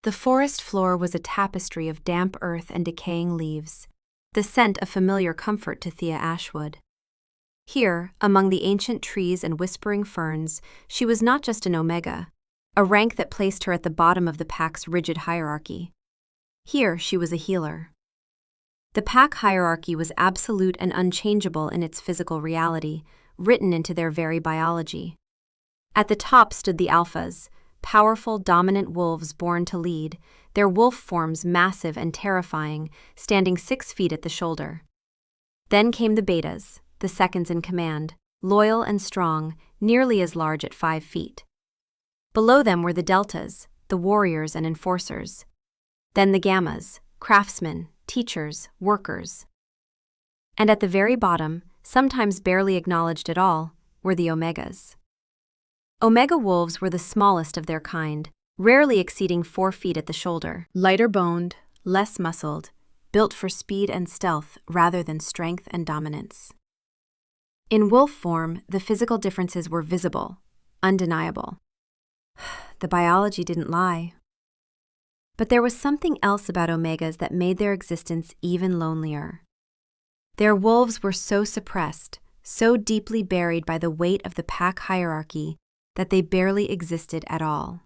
The forest floor was a tapestry of damp earth and decaying leaves, the scent a familiar comfort to Thea Ashwood. Here, among the ancient trees and whispering ferns, she was not just an omega, a rank that placed her at the bottom of the pack's rigid hierarchy. Here, she was a healer. The pack hierarchy was absolute and unchangeable in its physical reality, written into their very biology. At the top stood the alphas, powerful, dominant wolves born to lead, their wolf forms massive and terrifying, standing 6 feet at the shoulder. Then came the betas, the seconds in command, loyal and strong, nearly as large at 5 feet. Below them were the deltas, the warriors and enforcers. Then the gammas, craftsmen, teachers, workers. And at the very bottom, sometimes barely acknowledged at all, were the omegas. Omega wolves were the smallest of their kind, rarely exceeding 4 feet at the shoulder. Lighter boned, less muscled, built for speed and stealth rather than strength and dominance. In wolf form, the physical differences were visible, undeniable. The biology didn't lie. But there was something else about omegas that made their existence even lonelier. Their wolves were so suppressed, so deeply buried by the weight of the pack hierarchy, that they barely existed at all.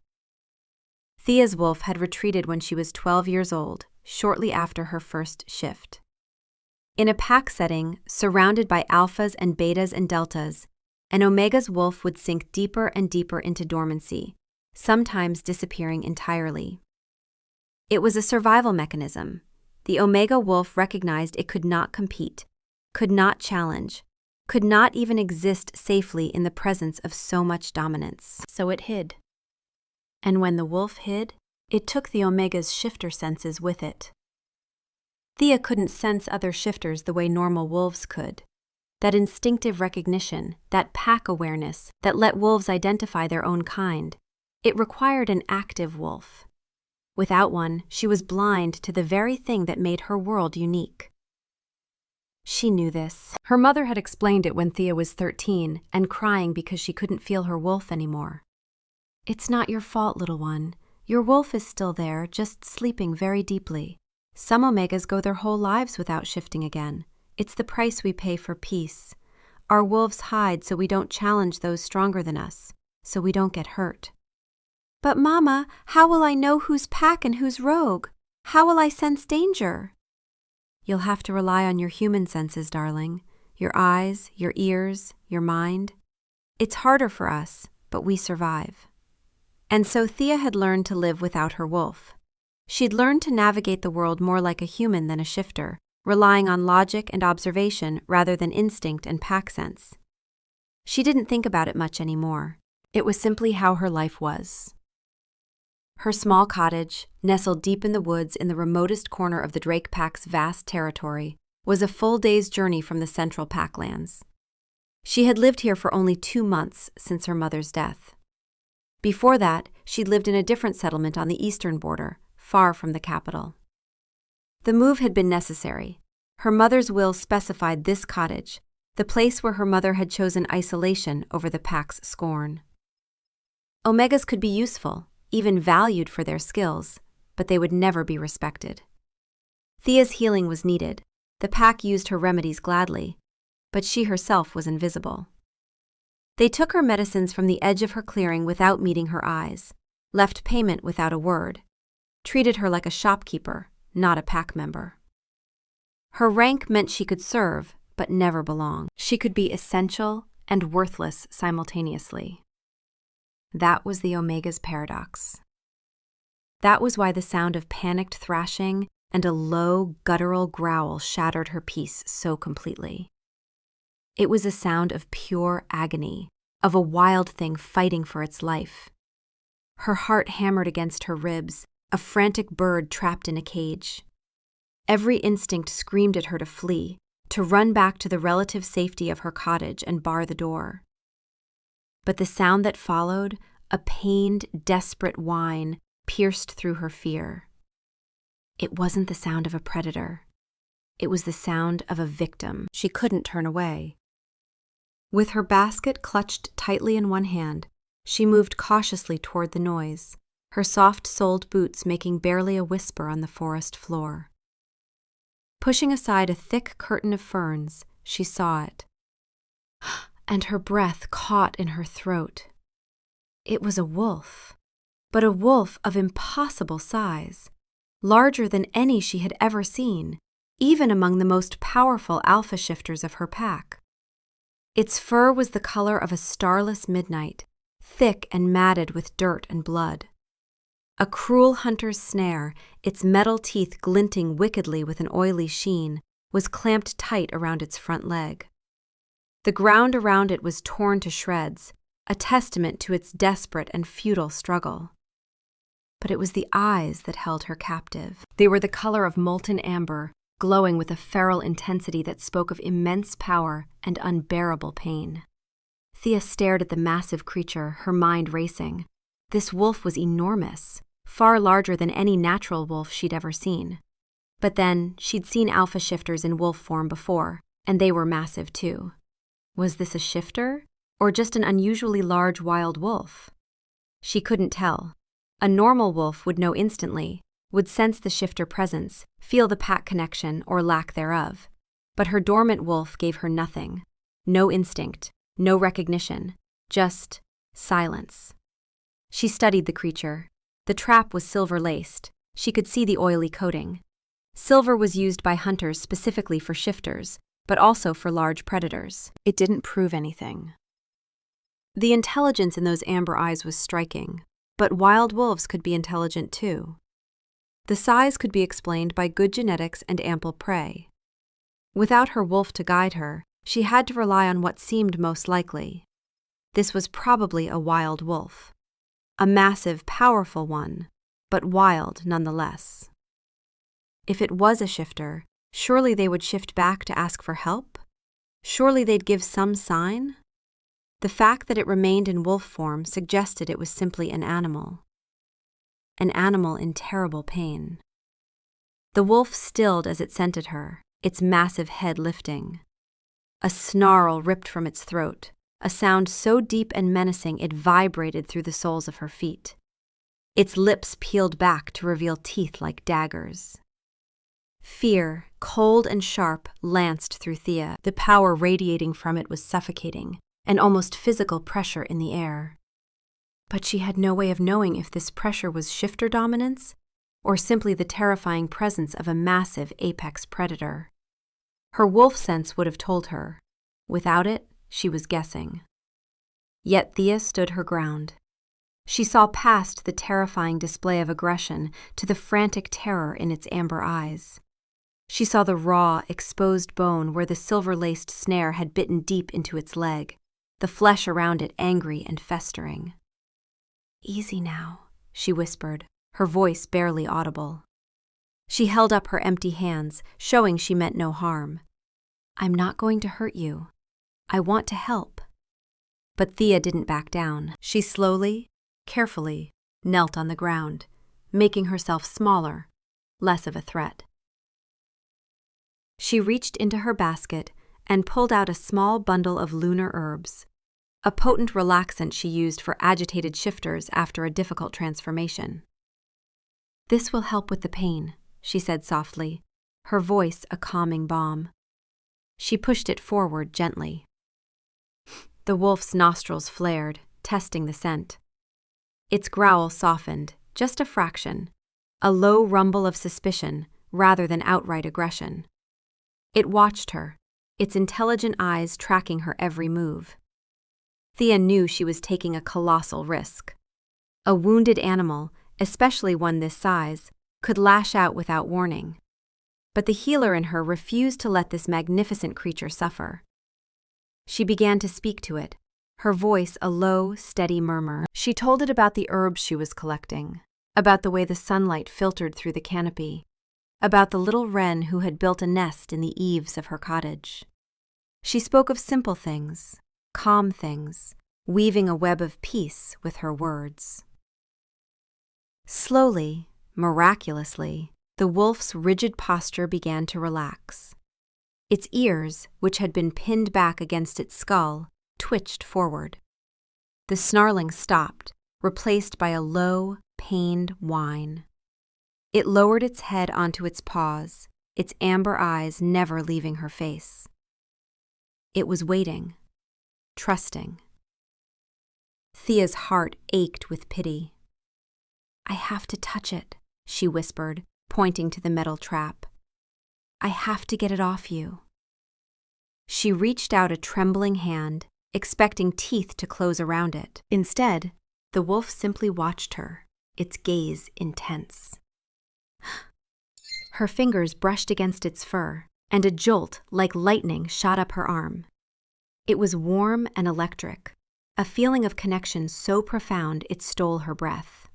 Thea's wolf had retreated when she was 12 years old, shortly after her first shift. In a pack setting, surrounded by alphas and betas and deltas, an omega's wolf would sink deeper and deeper into dormancy, sometimes disappearing entirely. It was a survival mechanism. The omega wolf recognized it could not compete, could not challenge, could not even exist safely in the presence of so much dominance. So it hid. And when the wolf hid, it took the omega's shifter senses with it. Thea couldn't sense other shifters the way normal wolves could. That instinctive recognition, that pack awareness that let wolves identify their own kind, it required an active wolf. Without one, she was blind to the very thing that made her world unique. She knew this. Her mother had explained it when Thea was 13 and crying because she couldn't feel her wolf anymore. "It's not your fault, little one. Your wolf is still there, just sleeping very deeply. Some omegas go their whole lives without shifting again. It's the price we pay for peace. Our wolves hide so we don't challenge those stronger than us, so we don't get hurt." "But Mama, how will I know who's pack and who's rogue? How will I sense danger?" "You'll have to rely on your human senses, darling. Your eyes, your ears, your mind. It's harder for us, but we survive." And so Thea had learned to live without her wolf. She'd learned to navigate the world more like a human than a shifter, relying on logic and observation rather than instinct and pack sense. She didn't think about it much anymore. It was simply how her life was. Her small cottage, nestled deep in the woods in the remotest corner of the Drake Pack's vast territory, was a full day's journey from the central packlands. She had lived here for only 2 months since her mother's death. Before that, she'd lived in a different settlement on the eastern border, far from the capital. The move had been necessary. Her mother's will specified this cottage, the place where her mother had chosen isolation over the pack's scorn. Omegas could be useful, even valued for their skills, but they would never be respected. Thea's healing was needed. The pack used her remedies gladly, but she herself was invisible. They took her medicines from the edge of her clearing without meeting her eyes, left payment without a word, treated her like a shopkeeper, not a pack member. Her rank meant she could serve, but never belong. She could be essential and worthless simultaneously. That was the Omega's paradox. That was why the sound of panicked thrashing and a low, guttural growl shattered her peace so completely. It was a sound of pure agony, of a wild thing fighting for its life. Her heart hammered against her ribs, a frantic bird trapped in a cage. Every instinct screamed at her to flee, to run back to the relative safety of her cottage and bar the door. But the sound that followed, a pained, desperate whine, pierced through her fear. It wasn't the sound of a predator. It was the sound of a victim. She couldn't turn away. With her basket clutched tightly in one hand, she moved cautiously toward the noise, her soft-soled boots making barely a whisper on the forest floor. Pushing aside a thick curtain of ferns, she saw it, and her breath caught in her throat. It was a wolf, but a wolf of impossible size, larger than any she had ever seen, even among the most powerful alpha shifters of her pack. Its fur was the color of a starless midnight, thick and matted with dirt and blood. A cruel hunter's snare, its metal teeth glinting wickedly with an oily sheen, was clamped tight around its front leg. The ground around it was torn to shreds, a testament to its desperate and futile struggle. But it was the eyes that held her captive. They were the color of molten amber, glowing with a feral intensity that spoke of immense power and unbearable pain. Thea stared at the massive creature, her mind racing. This wolf was enormous, far larger than any natural wolf she'd ever seen. But then, she'd seen alpha shifters in wolf form before, and they were massive too. Was this a shifter, or just an unusually large wild wolf? She couldn't tell. A normal wolf would know instantly, would sense the shifter presence, feel the pack connection or lack thereof. But her dormant wolf gave her nothing. No instinct, no recognition, just silence. She studied the creature. The trap was silver-laced. She could see the oily coating. Silver was used by hunters specifically for shifters, but also for large predators. It didn't prove anything. The intelligence in those amber eyes was striking, but wild wolves could be intelligent too. The size could be explained by good genetics and ample prey. Without her wolf to guide her, she had to rely on what seemed most likely. This was probably a wild wolf. A massive, powerful one, but wild nonetheless. If it was a shifter, surely they would shift back to ask for help? Surely they'd give some sign? The fact that it remained in wolf form suggested it was simply an animal. An animal in terrible pain. The wolf stilled as it scented her, its massive head lifting. A snarl ripped from its throat, a sound so deep and menacing it vibrated through the soles of her feet. Its lips peeled back to reveal teeth like daggers. Fear, cold and sharp, lanced through Thea. The power radiating from it was suffocating, an almost physical pressure in the air. But she had no way of knowing if this pressure was shifter dominance or simply the terrifying presence of a massive apex predator. Her wolf sense would have told her. Without it, she was guessing. Yet Thea stood her ground. She saw past the terrifying display of aggression to the frantic terror in its amber eyes. She saw the raw, exposed bone where the silver-laced snare had bitten deep into its leg, the flesh around it angry and festering. "Easy now," she whispered, her voice barely audible. She held up her empty hands, showing she meant no harm. "I'm not going to hurt you. I want to help." But Thea didn't back down. She slowly, carefully, knelt on the ground, making herself smaller, less of a threat. She reached into her basket and pulled out a small bundle of lunar herbs, a potent relaxant she used for agitated shifters after a difficult transformation. "This will help with the pain," she said softly, her voice a calming balm. She pushed it forward gently. The wolf's nostrils flared, testing the scent. Its growl softened, just a fraction, a low rumble of suspicion rather than outright aggression. It watched her, its intelligent eyes tracking her every move. Thea knew she was taking a colossal risk. A wounded animal, especially one this size, could lash out without warning. But the healer in her refused to let this magnificent creature suffer. She began to speak to it, her voice a low, steady murmur. She told it about the herbs she was collecting, about the way the sunlight filtered through the canopy, about the little wren who had built a nest in the eaves of her cottage. She spoke of simple things, calm things, weaving a web of peace with her words. Slowly, miraculously, the wolf's rigid posture began to relax. Its ears, which had been pinned back against its skull, twitched forward. The snarling stopped, replaced by a low, pained whine. It lowered its head onto its paws, its amber eyes never leaving her face. It was waiting, trusting. Thea's heart ached with pity. "I have to touch it," she whispered, pointing to the metal trap. "I have to get it off you." She reached out a trembling hand, expecting teeth to close around it. Instead, the wolf simply watched her, its gaze intense. Her fingers brushed against its fur, and a jolt like lightning shot up her arm. It was warm and electric, a feeling of connection so profound it stole her breath.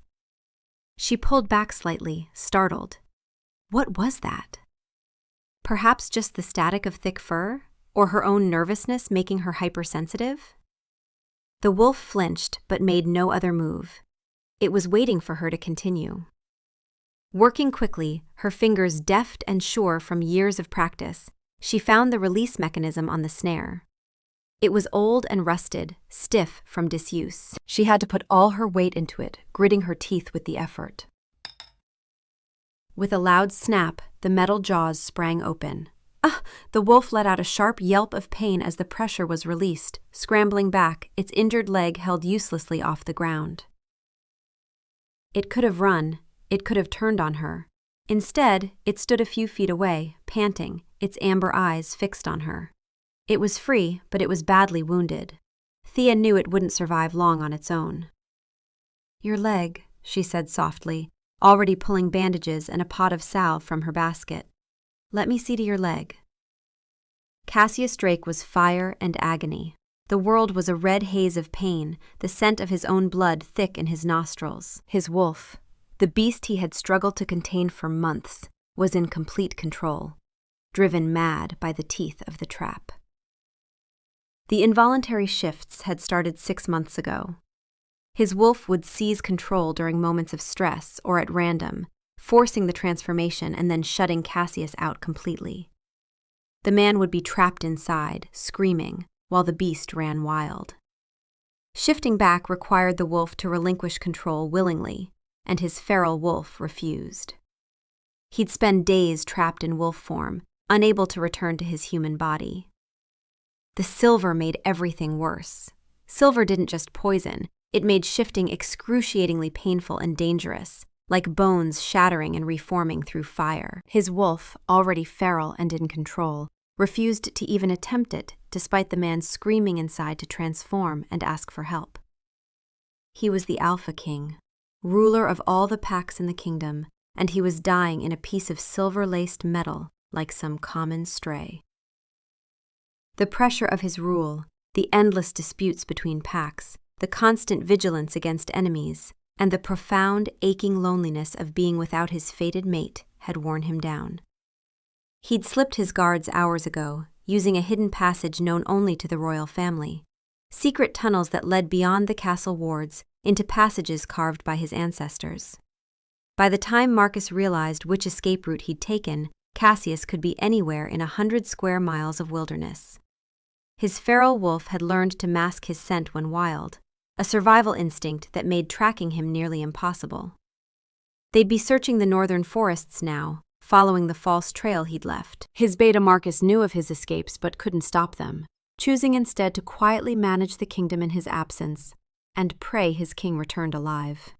She pulled back slightly, startled. What was that? Perhaps just the static of thick fur, or her own nervousness making her hypersensitive? The wolf flinched but made no other move. It was waiting for her to continue. Working quickly, her fingers deft and sure from years of practice, she found the release mechanism on the snare. It was old and rusted, stiff from disuse. She had to put all her weight into it, gritting her teeth with the effort. With a loud snap, the metal jaws sprang open. The wolf let out a sharp yelp of pain as the pressure was released, scrambling back, its injured leg held uselessly off the ground. It could have run, it could have turned on her. Instead, it stood a few feet away, panting, its amber eyes fixed on her. It was free, but it was badly wounded. Thea knew it wouldn't survive long on its own. "Your leg," she said softly, already pulling bandages and a pot of salve from her basket. "Let me see to your leg." Cassius Drake was fire and agony. The world was a red haze of pain, the scent of his own blood thick in his nostrils. His wolf, the beast he had struggled to contain for months, was in complete control, driven mad by the teeth of the trap. The involuntary shifts had started 6 months ago. His wolf would seize control during moments of stress or at random, forcing the transformation and then shutting Cassius out completely. The man would be trapped inside, screaming, while the beast ran wild. Shifting back required the wolf to relinquish control willingly, and his feral wolf refused. He'd spend days trapped in wolf form, unable to return to his human body. The silver made everything worse. Silver didn't just poison, it made shifting excruciatingly painful and dangerous, like bones shattering and reforming through fire. His wolf, already feral and in control, refused to even attempt it, despite the man screaming inside to transform and ask for help. He was the Alpha King, ruler of all the packs in the kingdom, and he was dying in a piece of silver-laced metal like some common stray. The pressure of his rule, the endless disputes between packs, the constant vigilance against enemies, and the profound, aching loneliness of being without his fated mate had worn him down. He'd slipped his guards hours ago, using a hidden passage known only to the royal family, secret tunnels that led beyond the castle wards into passages carved by his ancestors. By the time Marcus realized which escape route he'd taken, Cassius could be anywhere in 100 square miles of wilderness. His feral wolf had learned to mask his scent when wild, a survival instinct that made tracking him nearly impossible. They'd be searching the northern forests now, following the false trail he'd left. His beta Marcus knew of his escapes but couldn't stop them, choosing instead to quietly manage the kingdom in his absence and pray his king returned alive.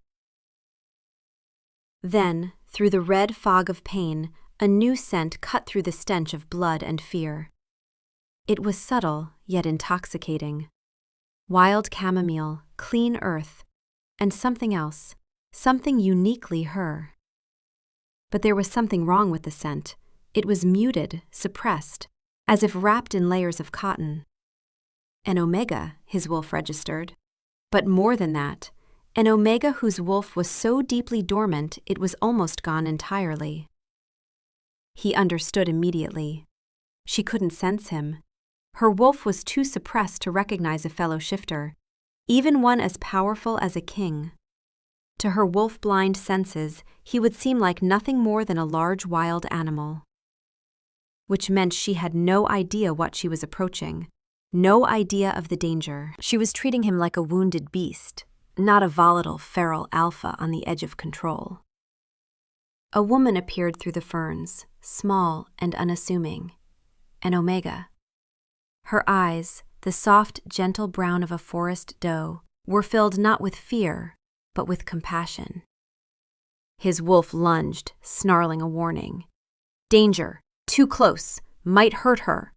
Then, through the red fog of pain, a new scent cut through the stench of blood and fear. It was subtle, yet intoxicating. Wild chamomile, clean earth, and something else, something uniquely her. But there was something wrong with the scent. It was muted, suppressed, as if wrapped in layers of cotton. An omega, his wolf registered. But more than that, an omega whose wolf was so deeply dormant it was almost gone entirely. He understood immediately. She couldn't sense him. Her wolf was too suppressed to recognize a fellow shifter, even one as powerful as a king. To her wolf-blind senses, he would seem like nothing more than a large wild animal. Which meant she had no idea what she was approaching, no idea of the danger. She was treating him like a wounded beast, not a volatile, feral alpha on the edge of control. A woman appeared through the ferns, small and unassuming, an omega. Her eyes, the soft, gentle brown of a forest doe, were filled not with fear, but with compassion. His wolf lunged, snarling a warning. Danger! Too close! Might hurt her!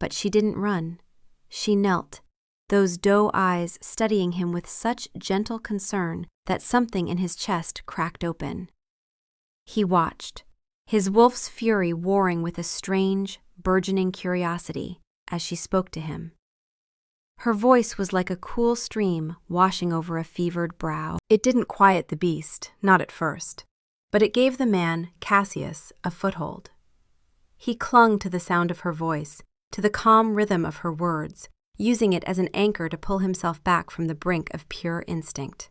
But she didn't run. She knelt, those doe eyes studying him with such gentle concern that something in his chest cracked open. He watched, his wolf's fury warring with a strange, burgeoning curiosity as she spoke to him. Her voice was like a cool stream washing over a fevered brow. It didn't quiet the beast, not at first, but it gave the man, Cassius, a foothold. He clung to the sound of her voice, to the calm rhythm of her words, using it as an anchor to pull himself back from the brink of pure instinct.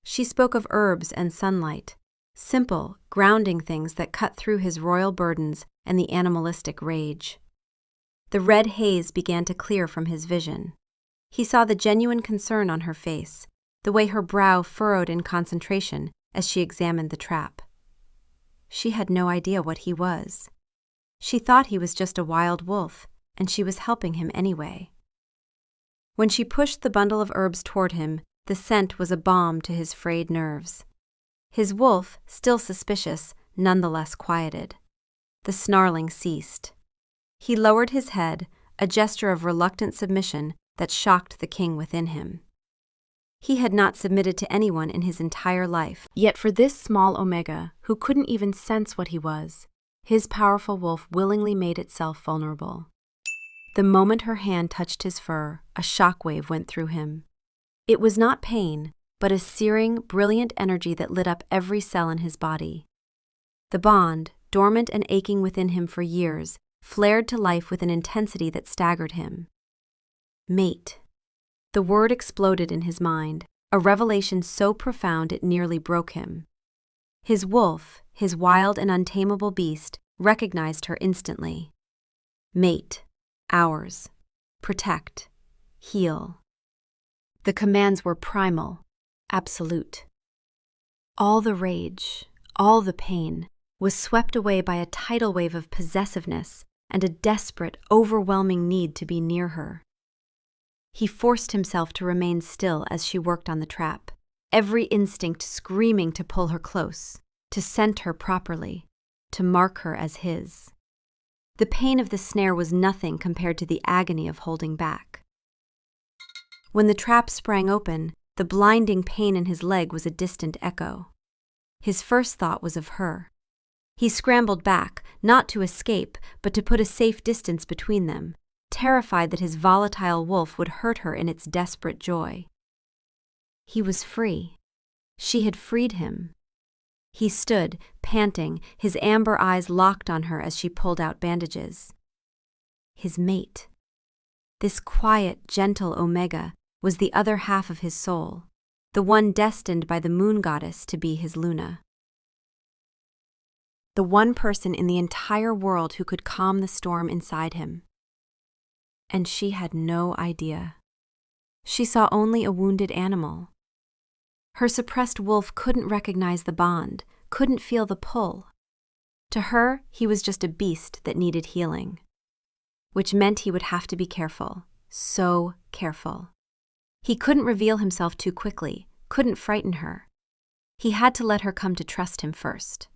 She spoke of herbs and sunlight, simple, grounding things that cut through his royal burdens and the animalistic rage. The red haze began to clear from his vision. He saw the genuine concern on her face, the way her brow furrowed in concentration as she examined the trap. She had no idea what he was. She thought he was just a wild wolf, and she was helping him anyway. When she pushed the bundle of herbs toward him, the scent was a balm to his frayed nerves. His wolf, still suspicious, nonetheless quieted. The snarling ceased. He lowered his head, a gesture of reluctant submission that shocked the king within him. He had not submitted to anyone in his entire life, yet for this small omega, who couldn't even sense what he was, his powerful wolf willingly made itself vulnerable. The moment her hand touched his fur, a shockwave went through him. It was not pain, but a searing, brilliant energy that lit up every cell in his body. The bond, dormant and aching within him for years, flared to life with an intensity that staggered him. Mate. The word exploded in his mind, a revelation so profound it nearly broke him. His wolf, his wild and untamable beast, recognized her instantly. Mate. Ours. Protect. Heal. The commands were primal, absolute. All the rage, all the pain, was swept away by a tidal wave of possessiveness and a desperate, overwhelming need to be near her. He forced himself to remain still as she worked on the trap, every instinct screaming to pull her close, to scent her properly, to mark her as his. The pain of the snare was nothing compared to the agony of holding back. When the trap sprang open, the blinding pain in his leg was a distant echo. His first thought was of her. He scrambled back, not to escape, but to put a safe distance between them, terrified that his volatile wolf would hurt her in its desperate joy. He was free. She had freed him. He stood, panting, his amber eyes locked on her as she pulled out bandages. His mate. This quiet, gentle omega was the other half of his soul, the one destined by the moon goddess to be his Luna. The one person in the entire world who could calm the storm inside him. And she had no idea. She saw only a wounded animal. Her suppressed wolf couldn't recognize the bond, couldn't feel the pull. To her, he was just a beast that needed healing. Which meant he would have to be careful, so careful. He couldn't reveal himself too quickly, couldn't frighten her. He had to let her come to trust him first.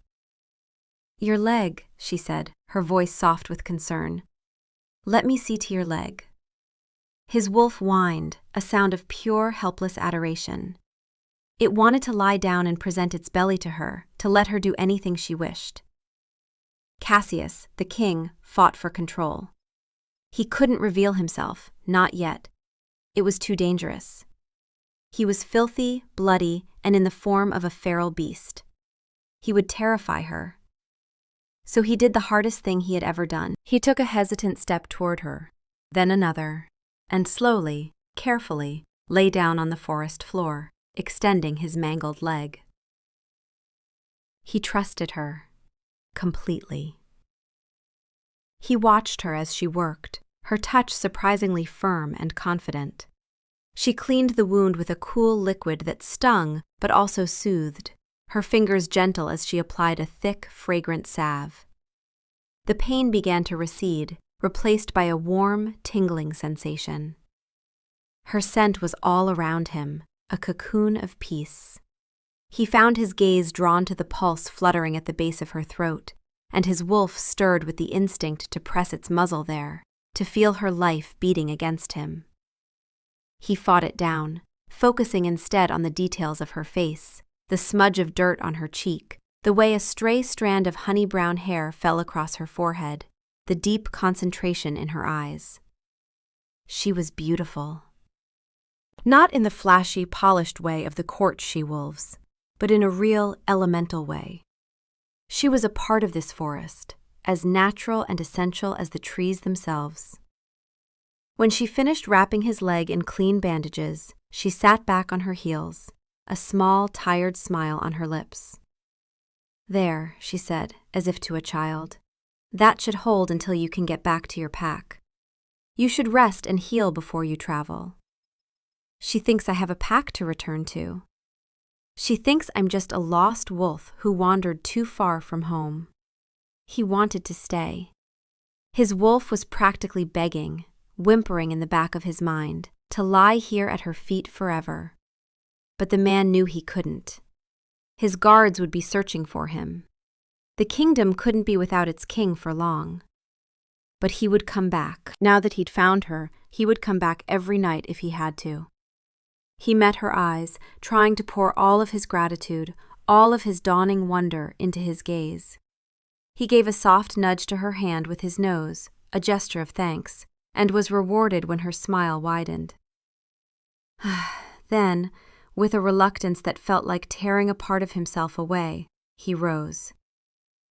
"Your leg," she said, her voice soft with concern. "Let me see to your leg." His wolf whined, a sound of pure, helpless adoration. It wanted to lie down and present its belly to her, to let her do anything she wished. Cassius, the king, fought for control. He couldn't reveal himself, not yet. It was too dangerous. He was filthy, bloody, and in the form of a feral beast. He would terrify her. So he did the hardest thing he had ever done. He took a hesitant step toward her, then another, and slowly, carefully, lay down on the forest floor, extending his mangled leg. He trusted her, completely. He watched her as she worked, her touch surprisingly firm and confident. She cleaned the wound with a cool liquid that stung but also soothed, her fingers gentle as she applied a thick, fragrant salve. The pain began to recede, replaced by a warm, tingling sensation. Her scent was all around him, a cocoon of peace. He found his gaze drawn to the pulse fluttering at the base of her throat, and his wolf stirred with the instinct to press its muzzle there, to feel her life beating against him. He fought it down, focusing instead on the details of her face, the smudge of dirt on her cheek, the way a stray strand of honey-brown hair fell across her forehead, the deep concentration in her eyes. She was beautiful. Not in the flashy, polished way of the court she-wolves, but in a real, elemental way. She was a part of this forest, as natural and essential as the trees themselves. When she finished wrapping his leg in clean bandages, she sat back on her heels, a small, tired smile on her lips. "There," she said, as if to a child. "That should hold until you can get back to your pack. You should rest and heal before you travel." She thinks I have a pack to return to. She thinks I'm just a lost wolf who wandered too far from home. He wanted to stay. His wolf was practically begging, whimpering in the back of his mind, to lie here at her feet forever. But the man knew he couldn't. His guards would be searching for him. The kingdom couldn't be without its king for long. But he would come back. Now that he'd found her, he would come back every night if he had to. He met her eyes, trying to pour all of his gratitude, all of his dawning wonder into his gaze. He gave a soft nudge to her hand with his nose, a gesture of thanks, and was rewarded when her smile widened. Then, with a reluctance that felt like tearing a part of himself away, he rose.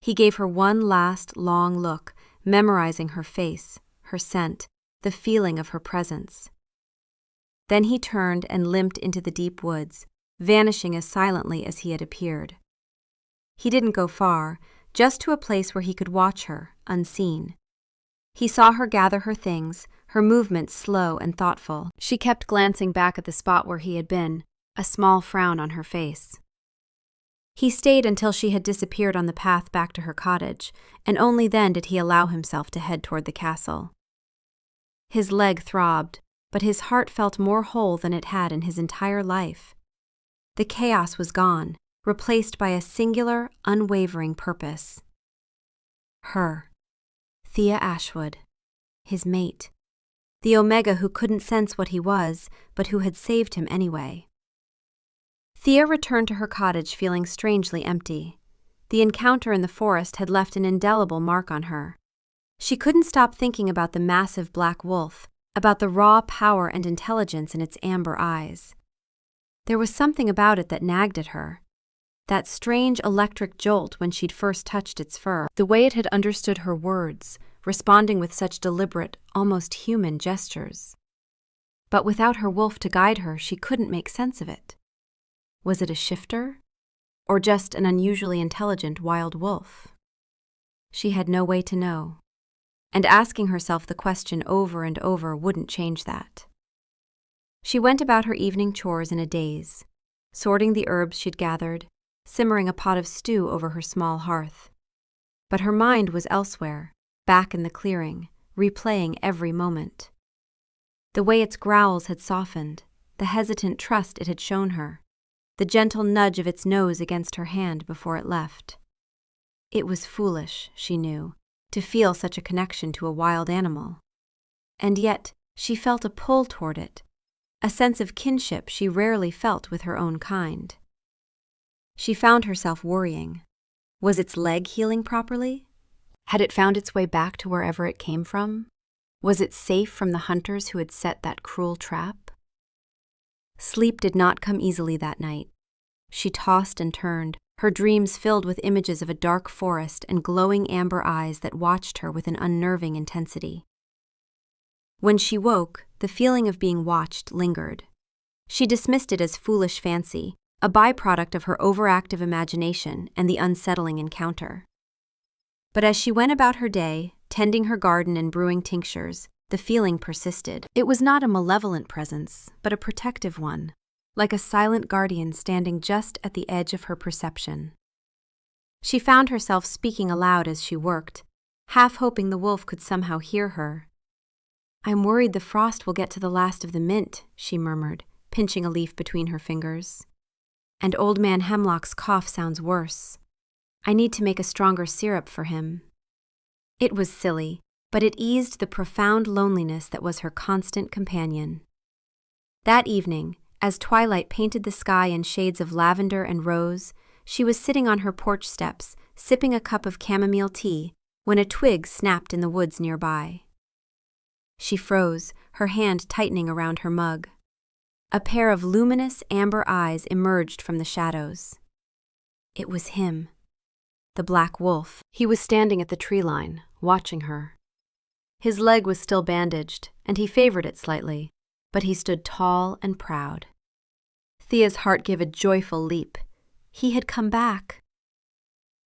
He gave her one last, long look, memorizing her face, her scent, the feeling of her presence. Then he turned and limped into the deep woods, vanishing as silently as he had appeared. He didn't go far, just to a place where he could watch her, unseen. He saw her gather her things, her movements slow and thoughtful. She kept glancing back at the spot where he had been, a small frown on her face. He stayed until she had disappeared on the path back to her cottage, and only then did he allow himself to head toward the castle. His leg throbbed, but his heart felt more whole than it had in his entire life. The chaos was gone, replaced by a singular, unwavering purpose. Her. Thea Ashwood. His mate. The Omega who couldn't sense what he was, but who had saved him anyway. Thea returned to her cottage feeling strangely empty. The encounter in the forest had left an indelible mark on her. She couldn't stop thinking about the massive black wolf, about the raw power and intelligence in its amber eyes. There was something about it that nagged at her. That strange electric jolt when she'd first touched its fur, the way it had understood her words, responding with such deliberate, almost human gestures. But without her wolf to guide her, she couldn't make sense of it. Was it a shifter? Or just an unusually intelligent wild wolf? She had no way to know. And asking herself the question over and over wouldn't change that. She went about her evening chores in a daze, sorting the herbs she'd gathered, simmering a pot of stew over her small hearth. But her mind was elsewhere, back in the clearing, replaying every moment. The way its growls had softened, the hesitant trust it had shown her, the gentle nudge of its nose against her hand before it left. It was foolish, she knew, to feel such a connection to a wild animal. And yet, she felt a pull toward it, a sense of kinship she rarely felt with her own kind. She found herself worrying. Was its leg healing properly? Had it found its way back to wherever it came from? Was it safe from the hunters who had set that cruel trap? Sleep did not come easily that night. She tossed and turned, her dreams filled with images of a dark forest and glowing amber eyes that watched her with an unnerving intensity. When she woke, the feeling of being watched lingered. She dismissed it as foolish fancy, a byproduct of her overactive imagination and the unsettling encounter. But as she went about her day, tending her garden and brewing tinctures, the feeling persisted. It was not a malevolent presence, but a protective one, like a silent guardian standing just at the edge of her perception. She found herself speaking aloud as she worked, half hoping the wolf could somehow hear her. "I'm worried the frost will get to the last of the mint," she murmured, pinching a leaf between her fingers. "And Old Man Hemlock's cough sounds worse. I need to make a stronger syrup for him." It was silly, but it eased the profound loneliness that was her constant companion. That evening, as twilight painted the sky in shades of lavender and rose, she was sitting on her porch steps, sipping a cup of chamomile tea, when a twig snapped in the woods nearby. She froze, her hand tightening around her mug. A pair of luminous amber eyes emerged from the shadows. It was him, the black wolf. He was standing at the tree line, watching her. His leg was still bandaged, and he favored it slightly, but he stood tall and proud. Thea's heart gave a joyful leap. He had come back.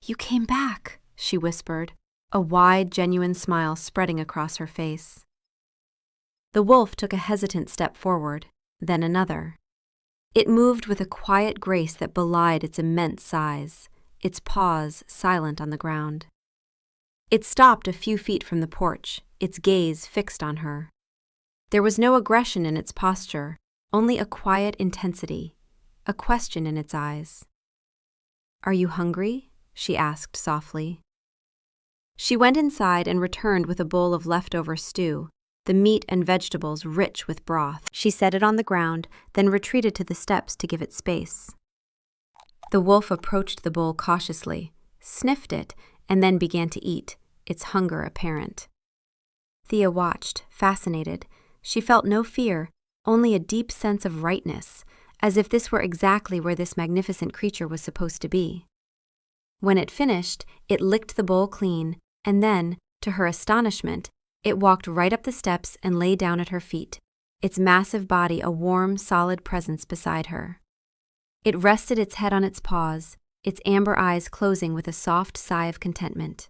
"You came back," she whispered, a wide, genuine smile spreading across her face. The wolf took a hesitant step forward, then another. It moved with a quiet grace that belied its immense size, its paws silent on the ground. It stopped a few feet from the porch, its gaze fixed on her. There was no aggression in its posture, only a quiet intensity, a question in its eyes. "Are you hungry?" she asked softly. She went inside and returned with a bowl of leftover stew, the meat and vegetables rich with broth. She set it on the ground, then retreated to the steps to give it space. The wolf approached the bowl cautiously, sniffed it, and then began to eat, its hunger apparent. Thea watched, fascinated. She felt no fear, only a deep sense of rightness, as if this were exactly where this magnificent creature was supposed to be. When it finished, it licked the bowl clean, and then, to her astonishment, it walked right up the steps and lay down at her feet, its massive body a warm, solid presence beside her. It rested its head on its paws, its amber eyes closing with a soft sigh of contentment.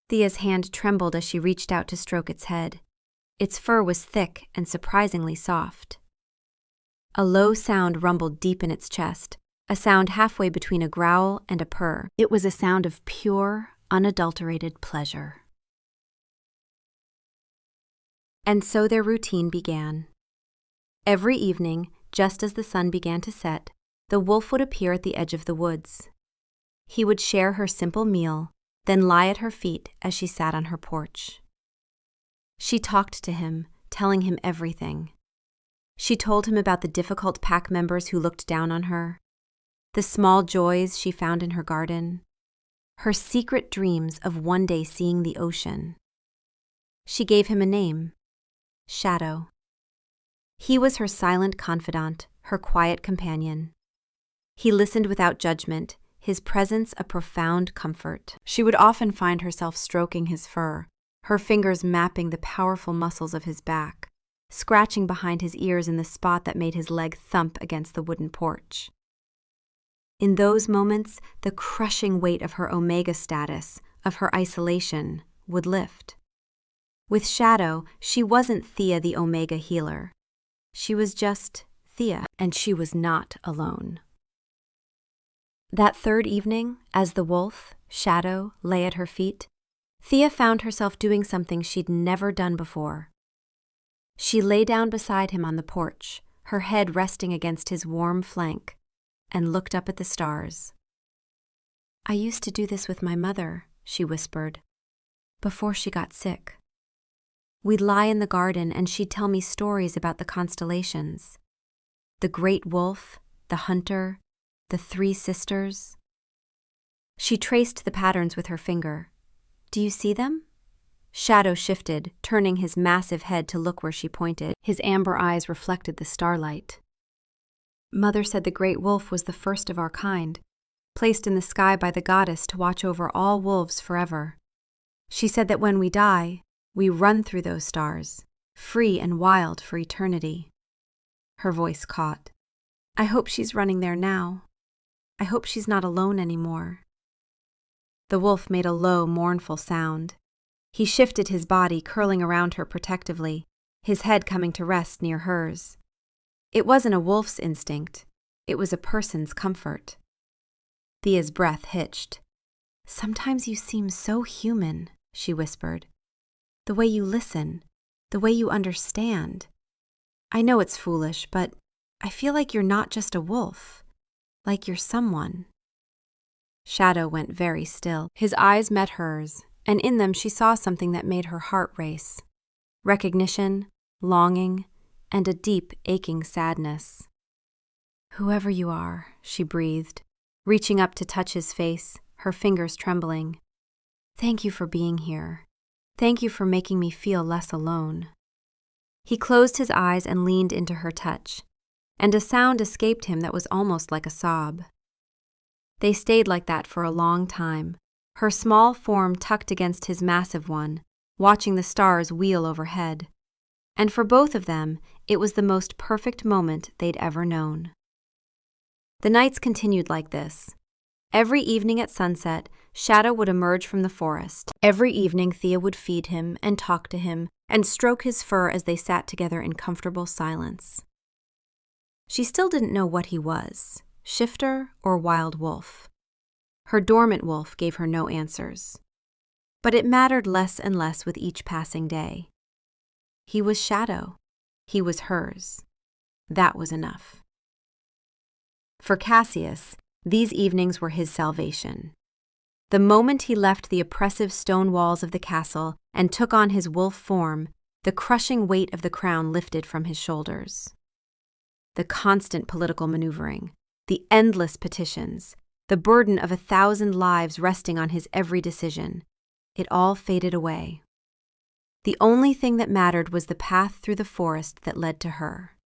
Thea's hand trembled as she reached out to stroke its head. Its fur was thick and surprisingly soft. A low sound rumbled deep in its chest, a sound halfway between a growl and a purr. It was a sound of pure, unadulterated pleasure. And so their routine began. Every evening, just as the sun began to set, the wolf would appear at the edge of the woods. He would share her simple meal, then lie at her feet as she sat on her porch. She talked to him, telling him everything. She told him about the difficult pack members who looked down on her, the small joys she found in her garden, her secret dreams of one day seeing the ocean. She gave him a name, Shadow. He was her silent confidant, her quiet companion. He listened without judgment, his presence a profound comfort. She would often find herself stroking his fur, her fingers mapping the powerful muscles of his back, scratching behind his ears in the spot that made his leg thump against the wooden porch. In those moments, the crushing weight of her omega status, of her isolation, would lift. With Shadow, she wasn't Thea the Omega healer. She was just Thea, and she was not alone. That third evening, as the wolf, Shadow, lay at her feet, Thea found herself doing something she'd never done before. She lay down beside him on the porch, her head resting against his warm flank, and looked up at the stars. "I used to do this with my mother," she whispered, "before she got sick. We'd lie in the garden and she'd tell me stories about the constellations. The great wolf, the hunter, the three sisters." She traced the patterns with her finger. "Do you see them?" Shadow shifted, turning his massive head to look where she pointed. His amber eyes reflected the starlight. "Mother said the great wolf was the first of our kind, placed in the sky by the goddess to watch over all wolves forever. She said that when we die, we run through those stars, free and wild for eternity." Her voice caught. "I hope she's running there now. I hope she's not alone anymore." The wolf made a low, mournful sound. He shifted his body, curling around her protectively, his head coming to rest near hers. It wasn't a wolf's instinct. It was a person's comfort. Thea's breath hitched. "Sometimes you seem so human," she whispered. "The way you listen, the way you understand. I know it's foolish, but I feel like you're not just a wolf, like you're someone." Shadow went very still. His eyes met hers, and in them she saw something that made her heart race. Recognition, longing, and a deep, aching sadness. "Whoever you are," she breathed, reaching up to touch his face, her fingers trembling. "Thank you for being here. Thank you for making me feel less alone." He closed his eyes and leaned into her touch, and a sound escaped him that was almost like a sob. They stayed like that for a long time, her small form tucked against his massive one, watching the stars wheel overhead. And for both of them, it was the most perfect moment they'd ever known. The nights continued like this. Every evening at sunset, Shadow would emerge from the forest. Every evening, Thea would feed him and talk to him and stroke his fur as they sat together in comfortable silence. She still didn't know what he was, shifter or wild wolf. Her dormant wolf gave her no answers. But it mattered less and less with each passing day. He was Shadow. He was hers. That was enough. For Cassius, these evenings were his salvation. The moment he left the oppressive stone walls of the castle and took on his wolf form, the crushing weight of the crown lifted from his shoulders. The constant political maneuvering, the endless petitions, the burden of 1,000 lives resting on his every decision, it all faded away. The only thing that mattered was the path through the forest that led to her.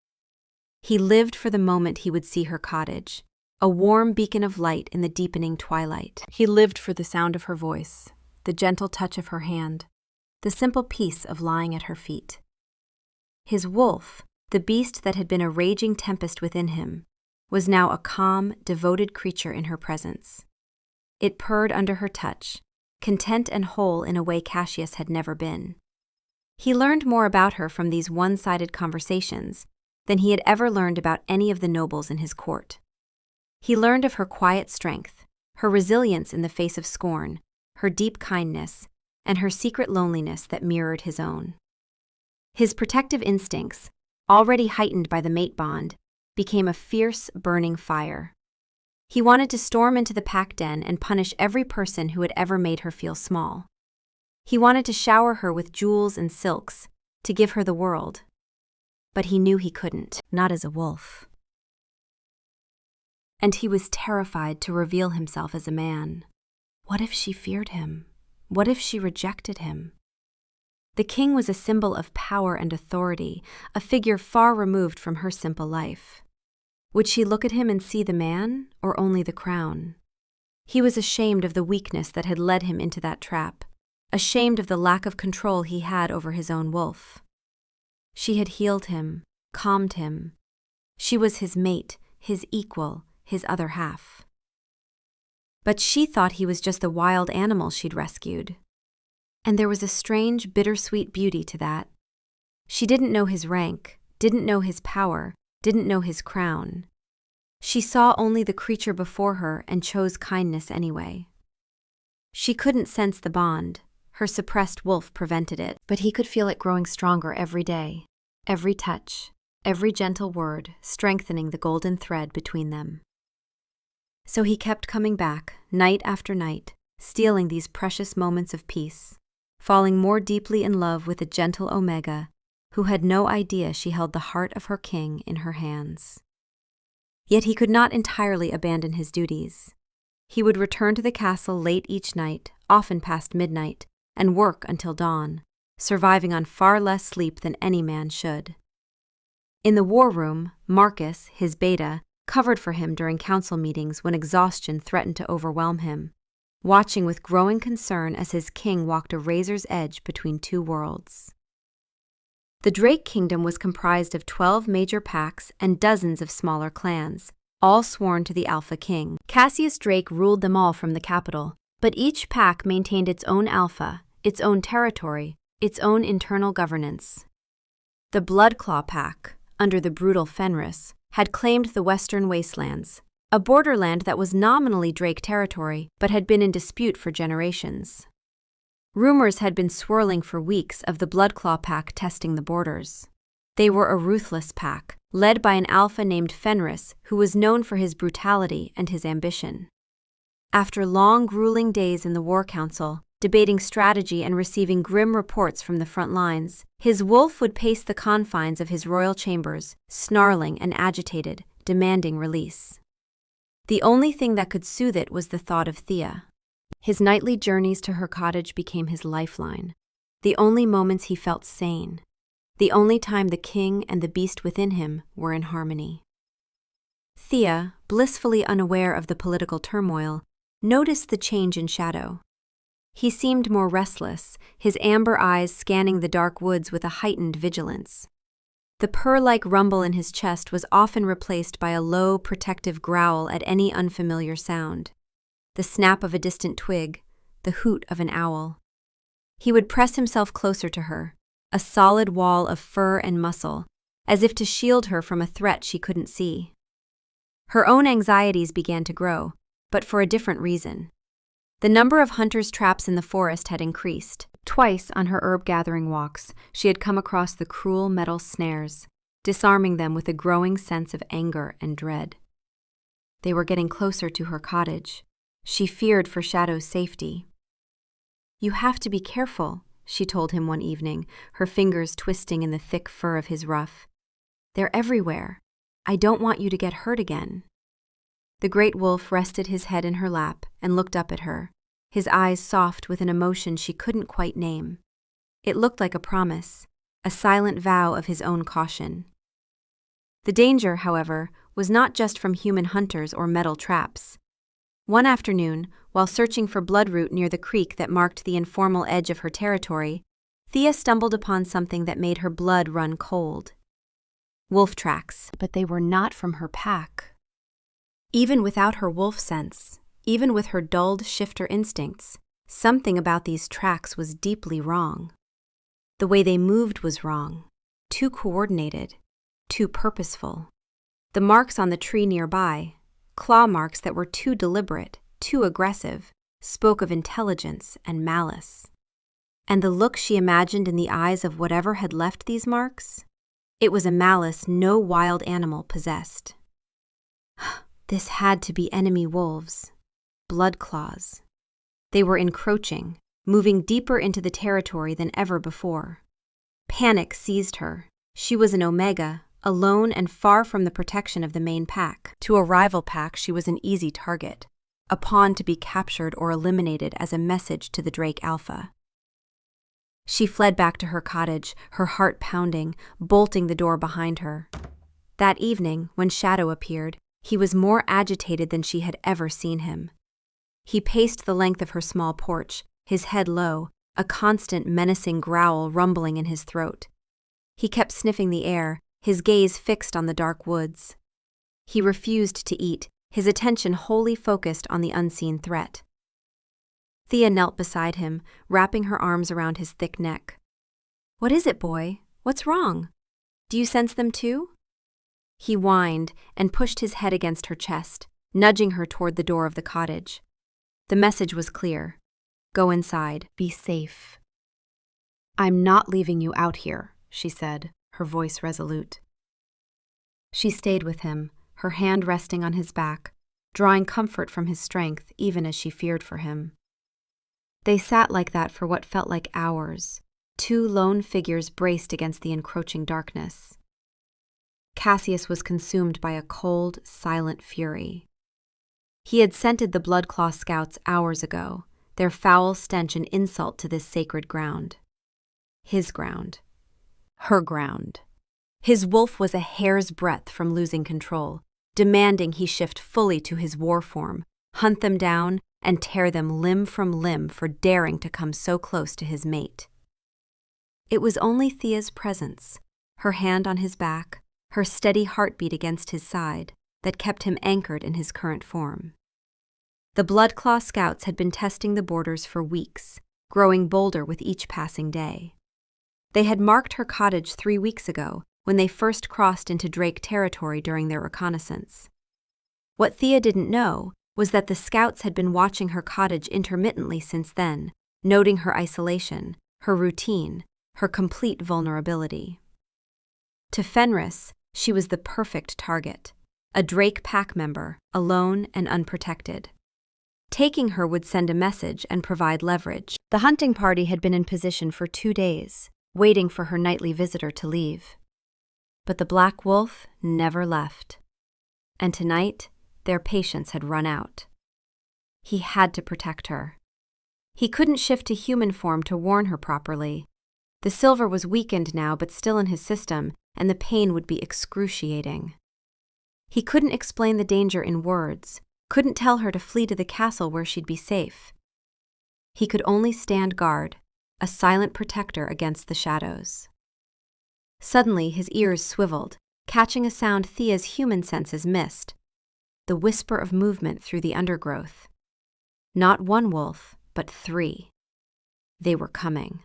He lived for the moment he would see her cottage, a warm beacon of light in the deepening twilight. He lived for the sound of her voice, the gentle touch of her hand, the simple peace of lying at her feet. His wolf, the beast that had been a raging tempest within him, was now a calm, devoted creature in her presence. It purred under her touch, content and whole in a way Cassius had never been. He learned more about her from these one-sided conversations than he had ever learned about any of the nobles in his court. He learned of her quiet strength, her resilience in the face of scorn, her deep kindness, and her secret loneliness that mirrored his own. His protective instincts, already heightened by the mate bond, became a fierce, burning fire. He wanted to storm into the pack den and punish every person who had ever made her feel small. He wanted to shower her with jewels and silks, to give her the world. But he knew he couldn't, not as a wolf. And he was terrified to reveal himself as a man. What if she feared him? What if she rejected him? The king was a symbol of power and authority, a figure far removed from her simple life. Would she look at him and see the man, or only the crown? He was ashamed of the weakness that had led him into that trap, ashamed of the lack of control he had over his own wolf. She had healed him, calmed him. She was his mate, his equal, his other half. But she thought he was just the wild animal she'd rescued. And there was a strange, bittersweet beauty to that. She didn't know his rank, didn't know his power, didn't know his crown. She saw only the creature before her and chose kindness anyway. She couldn't sense the bond. Her suppressed wolf prevented it, but he could feel it growing stronger every day, every touch, every gentle word strengthening the golden thread between them. So he kept coming back, night after night, stealing these precious moments of peace, falling more deeply in love with the gentle Omega, who had no idea she held the heart of her king in her hands. Yet he could not entirely abandon his duties. He would return to the castle late each night, often past midnight, and work until dawn, surviving on far less sleep than any man should. In the war room, Marcus, his beta, covered for him during council meetings when exhaustion threatened to overwhelm him, watching with growing concern as his king walked a razor's edge between two worlds. The Drake Kingdom was comprised of 12 major packs and dozens of smaller clans, all sworn to the Alpha King. Cassius Drake ruled them all from the capital, but each pack maintained its own alpha, its own territory, its own internal governance. The Bloodclaw Pack, under the brutal Fenris, had claimed the western wastelands, a borderland that was nominally Drake territory but had been in dispute for generations. Rumors had been swirling for weeks of the Bloodclaw Pack testing the borders. They were a ruthless pack, led by an alpha named Fenris, who was known for his brutality and his ambition. After long, grueling days in the War Council, debating strategy and receiving grim reports from the front lines, his wolf would pace the confines of his royal chambers, snarling and agitated, demanding release. The only thing that could soothe it was the thought of Thea. His nightly journeys to her cottage became his lifeline, the only moments he felt sane, the only time the king and the beast within him were in harmony. Thea, blissfully unaware of the political turmoil, noticed the change in Shadow. He seemed more restless, his amber eyes scanning the dark woods with a heightened vigilance. The purr-like rumble in his chest was often replaced by a low, protective growl at any unfamiliar sound. The snap of a distant twig, the hoot of an owl. He would press himself closer to her, a solid wall of fur and muscle, as if to shield her from a threat she couldn't see. Her own anxieties began to grow, but for a different reason. The number of hunters' traps in the forest had increased. Twice on her herb-gathering walks, she had come across the cruel metal snares, disarming them with a growing sense of anger and dread. They were getting closer to her cottage. She feared for Shadow's safety. "You have to be careful," she told him one evening, her fingers twisting in the thick fur of his ruff. "They're everywhere. I don't want you to get hurt again." The great wolf rested his head in her lap and looked up at her, his eyes soft with an emotion she couldn't quite name. It looked like a promise, a silent vow of his own caution. The danger, however, was not just from human hunters or metal traps. One afternoon, while searching for bloodroot near the creek that marked the informal edge of her territory, Thea stumbled upon something that made her blood run cold. Wolf tracks, but they were not from her pack. Even without her wolf sense, even with her dulled shifter instincts, something about these tracks was deeply wrong. The way they moved was wrong, too coordinated, too purposeful. The marks on the tree nearby, claw marks that were too deliberate, too aggressive, spoke of intelligence and malice. And the look she imagined in the eyes of whatever had left these marks? It was a malice no wild animal possessed. This had to be enemy wolves, bloodclaws. They were encroaching, moving deeper into the territory than ever before. Panic seized her. She was an omega, alone and far from the protection of the main pack. To a rival pack, she was an easy target, a pawn to be captured or eliminated as a message to the Drake Alpha. She fled back to her cottage, her heart pounding, bolting the door behind her. That evening, when Shadow appeared, he was more agitated than she had ever seen him. He paced the length of her small porch, his head low, a constant menacing growl rumbling in his throat. He kept sniffing the air, his gaze fixed on the dark woods. He refused to eat, his attention wholly focused on the unseen threat. Thea knelt beside him, wrapping her arms around his thick neck. "What is it, boy? What's wrong? Do you sense them too?" He whined and pushed his head against her chest, nudging her toward the door of the cottage. The message was clear. "Go inside. Be safe." "I'm not leaving you out here," she said, her voice resolute. She stayed with him, her hand resting on his back, drawing comfort from his strength even as she feared for him. They sat like that for what felt like hours, two lone figures braced against the encroaching darkness. Cassius was consumed by a cold, silent fury. He had scented the Bloodclaw scouts hours ago, their foul stench an insult to this sacred ground. His ground. Her ground. His wolf was a hair's breadth from losing control, demanding he shift fully to his war form, hunt them down, and tear them limb from limb for daring to come so close to his mate. It was only Thea's presence, her hand on his back, her steady heartbeat against his side, that kept him anchored in his current form. The Bloodclaw scouts had been testing the borders for weeks, growing bolder with each passing day. They had marked her cottage 3 weeks ago when they first crossed into Drake territory during their reconnaissance. What Thea didn't know was that the scouts had been watching her cottage intermittently since then, noting her isolation, her routine, her complete vulnerability. To Fenris, she was the perfect target, a Drake pack member, alone and unprotected. Taking her would send a message and provide leverage. The hunting party had been in position for 2 days, waiting for her nightly visitor to leave. But the Black Wolf never left. And tonight, their patience had run out. He had to protect her. He couldn't shift to human form to warn her properly. The silver was weakened now but still in his system, and the pain would be excruciating. He couldn't explain the danger in words, couldn't tell her to flee to the castle where she'd be safe. He could only stand guard, a silent protector against the shadows. Suddenly his ears swiveled, catching a sound Thea's human senses missed, the whisper of movement through the undergrowth. Not 1 wolf, but 3. They were coming.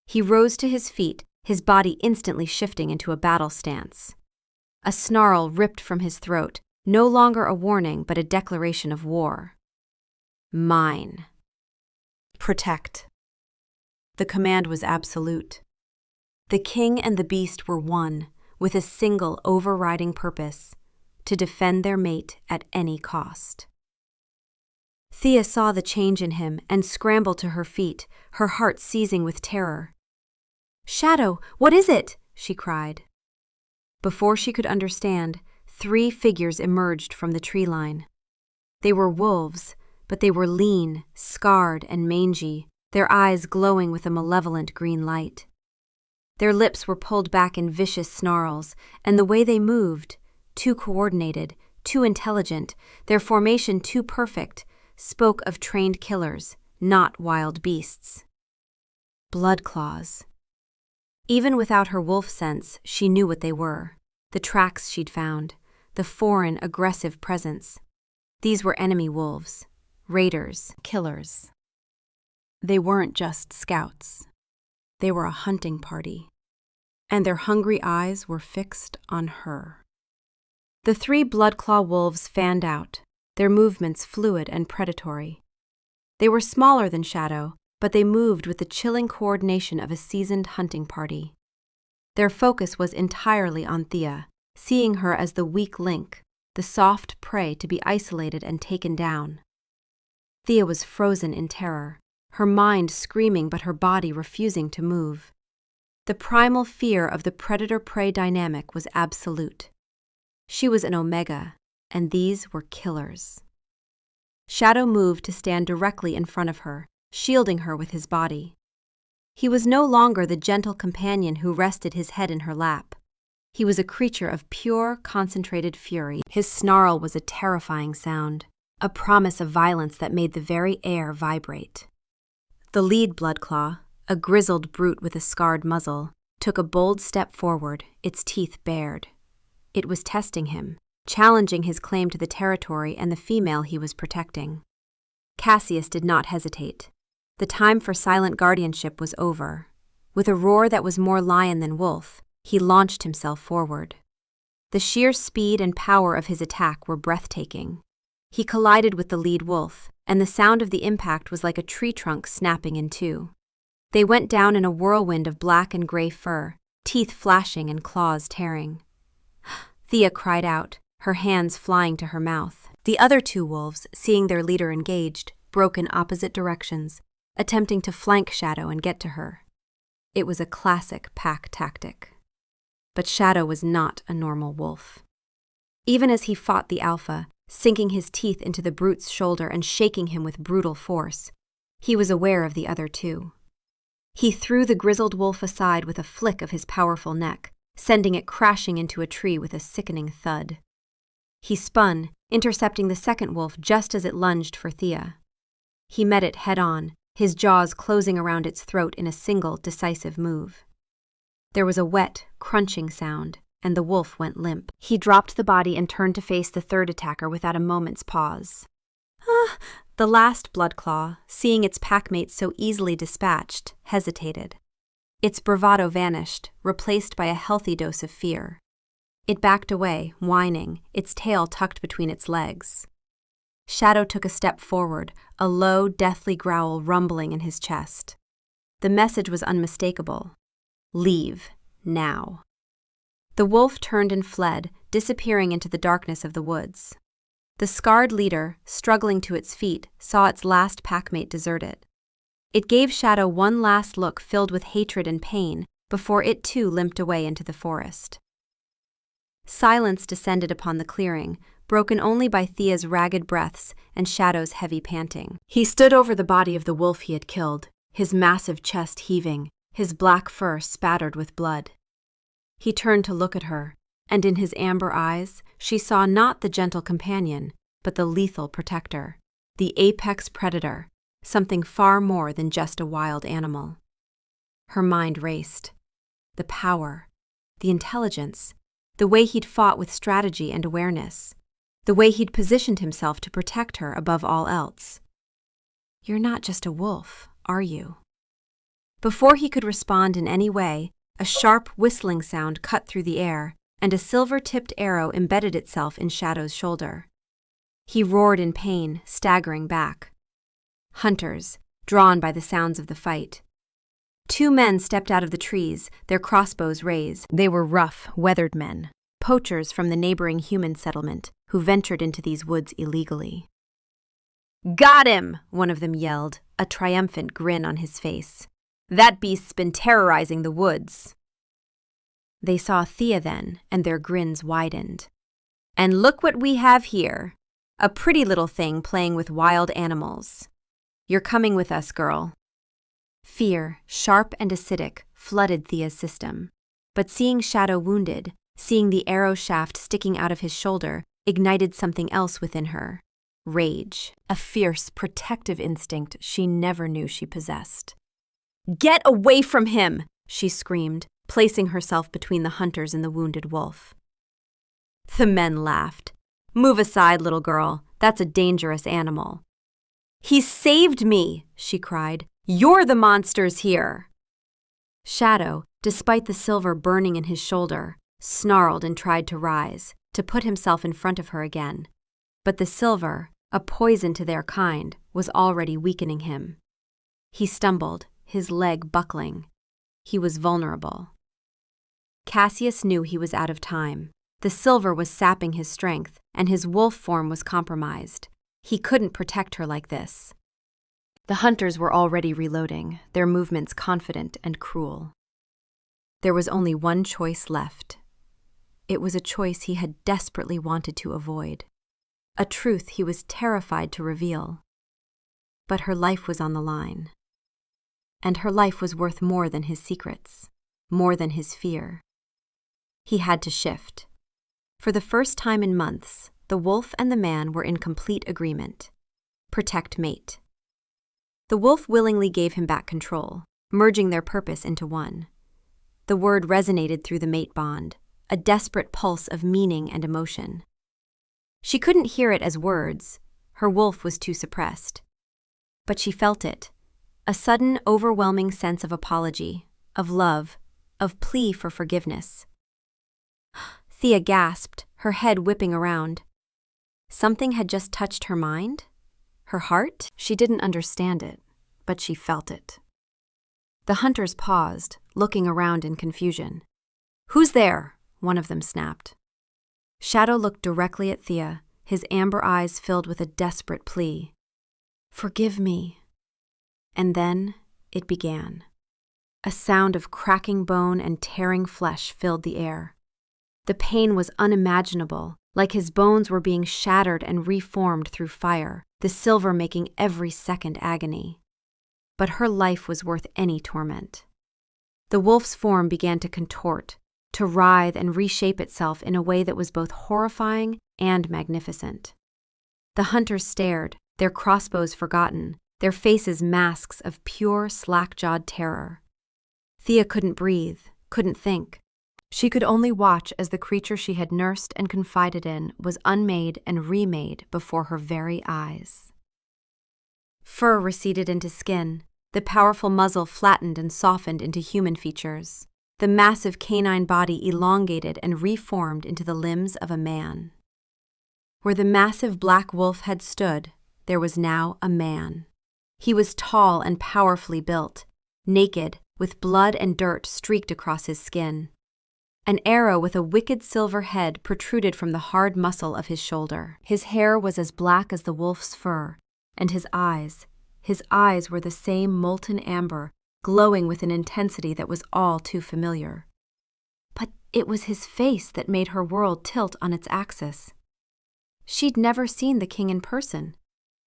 He rose to his feet, his body instantly shifting into a battle stance. A snarl ripped from his throat, no longer a warning but a declaration of war. Mine. Protect. The command was absolute. The king and the beast were one, with a single overriding purpose: to defend their mate at any cost. Thea saw the change in him and scrambled to her feet, her heart seizing with terror. "Shadow, what is it?" she cried. Before she could understand, 3 figures emerged from the tree line. They were wolves, but they were lean, scarred, and mangy, their eyes glowing with a malevolent green light. Their lips were pulled back in vicious snarls, and the way they moved, too coordinated, too intelligent, their formation too perfect, spoke of trained killers, not wild beasts. Blood claws. Even without her wolf sense, she knew what they were. The tracks she'd found, the foreign, aggressive presence. These were enemy wolves, raiders, killers. They weren't just scouts. They were a hunting party, and their hungry eyes were fixed on her. The 3 bloodclaw wolves fanned out, their movements fluid and predatory. They were smaller than Shadow, but they moved with the chilling coordination of a seasoned hunting party. Their focus was entirely on Thea, seeing her as the weak link, the soft prey to be isolated and taken down. Thea was frozen in terror, her mind screaming but her body refusing to move. The primal fear of the predator-prey dynamic was absolute. She was an omega, and these were killers. Shadow moved to stand directly in front of her, shielding her with his body. He was no longer the gentle companion who rested his head in her lap. He was a creature of pure, concentrated fury. His snarl was a terrifying sound, a promise of violence that made the very air vibrate. The lead bloodclaw, a grizzled brute with a scarred muzzle, took a bold step forward, its teeth bared. It was testing him, challenging his claim to the territory and the female he was protecting. Cassius did not hesitate. The time for silent guardianship was over. With a roar that was more lion than wolf, he launched himself forward. The sheer speed and power of his attack were breathtaking. He collided with the lead wolf, and the sound of the impact was like a tree trunk snapping in 2. They went down in a whirlwind of black and gray fur, teeth flashing and claws tearing. Thea cried out, her hands flying to her mouth. The other 2 wolves, seeing their leader engaged, broke in opposite directions, attempting to flank Shadow and get to her. It was a classic pack tactic. But Shadow was not a normal wolf. Even as he fought the alpha, sinking his teeth into the brute's shoulder and shaking him with brutal force, he was aware of the other 2. He threw the grizzled wolf aside with a flick of his powerful neck, sending it crashing into a tree with a sickening thud. He spun, intercepting the second wolf just as it lunged for Thea. He met it head-on, his jaws closing around its throat in a single, decisive move. There was a wet, crunching sound, and the wolf went limp. He dropped the body and turned to face the third attacker without a moment's pause. The last bloodclaw, seeing its packmate so easily dispatched, hesitated. Its bravado vanished, replaced by a healthy dose of fear. It backed away, whining, its tail tucked between its legs. Shadow took a step forward, a low, deathly growl rumbling in his chest. The message was unmistakable. Leave, now. The wolf turned and fled, disappearing into the darkness of the woods. The scarred leader, struggling to its feet, saw its last packmate desert it. It gave Shadow one last look filled with hatred and pain before it too limped away into the forest. Silence descended upon the clearing, broken only by Thea's ragged breaths and Shadow's heavy panting. He stood over the body of the wolf he had killed, his massive chest heaving, his black fur spattered with blood. He turned to look at her, and in his amber eyes she saw not the gentle companion, but the lethal protector, the apex predator, something far more than just a wild animal. Her mind raced. The power, the intelligence, the way he'd fought with strategy and awareness, the way he'd positioned himself to protect her above all else. "You're not just a wolf, are you?" Before he could respond in any way, a sharp whistling sound cut through the air, and a silver-tipped arrow embedded itself in Shadow's shoulder. He roared in pain, staggering back. Hunters, drawn by the sounds of the fight. Two men stepped out of the trees, their crossbows raised. They were rough, weathered men, poachers from the neighboring human settlement who ventured into these woods illegally. "Got him!" one of them yelled, a triumphant grin on his face. "That beast's been terrorizing the woods." They saw Thea then, and their grins widened. "And look what we have here. A pretty little thing playing with wild animals. You're coming with us, girl." Fear, sharp and acidic, flooded Thea's system. But seeing Shadow wounded, seeing the arrow shaft sticking out of his shoulder, ignited something else within her. Rage, a fierce, protective instinct she never knew she possessed. "Get away from him!" she screamed, placing herself between the hunters and the wounded wolf. The men laughed. "Move aside, little girl. That's a dangerous animal." "He saved me!" she cried. "You're the monsters here!" Shadow, despite the silver burning in his shoulder, snarled and tried to rise, to put himself in front of her again. But the silver, a poison to their kind, was already weakening him. He stumbled, his leg buckling. He was vulnerable. Cassius knew he was out of time. The silver was sapping his strength, and his wolf form was compromised. He couldn't protect her like this. The hunters were already reloading, their movements confident and cruel. There was only one choice left. It was a choice he had desperately wanted to avoid, a truth he was terrified to reveal. But her life was on the line. And her life was worth more than his secrets, more than his fear. He had to shift. For the first time in months, the wolf and the man were in complete agreement. Protect mate. The wolf willingly gave him back control, merging their purpose into one. The word resonated through the mate bond, a desperate pulse of meaning and emotion. She couldn't hear it as words, her wolf was too suppressed. But she felt it, a sudden, overwhelming sense of apology, of love, of plea for forgiveness. Thea gasped, her head whipping around. Something had just touched her mind? Her heart? She didn't understand it, but she felt it. The hunters paused, looking around in confusion. "Who's there?" one of them snapped. Shadow looked directly at Thea, his amber eyes filled with a desperate plea. "Forgive me." And then it began. A sound of cracking bone and tearing flesh filled the air. The pain was unimaginable, like his bones were being shattered and reformed through fire, the silver making every second agony. But her life was worth any torment. The wolf's form began to contort, to writhe and reshape itself in a way that was both horrifying and magnificent. The hunters stared, their crossbows forgotten, their faces masks of pure, slack-jawed terror. Thea couldn't breathe, couldn't think. She could only watch as the creature she had nursed and confided in was unmade and remade before her very eyes. Fur receded into skin. The powerful muzzle flattened and softened into human features. The massive canine body elongated and reformed into the limbs of a man. Where the massive black wolf had stood, there was now a man. He was tall and powerfully built, naked, with blood and dirt streaked across his skin. An arrow with a wicked silver head protruded from the hard muscle of his shoulder. His hair was as black as the wolf's fur, and his eyes were the same molten amber, glowing with an intensity that was all too familiar. But it was his face that made her world tilt on its axis. She'd never seen the king in person,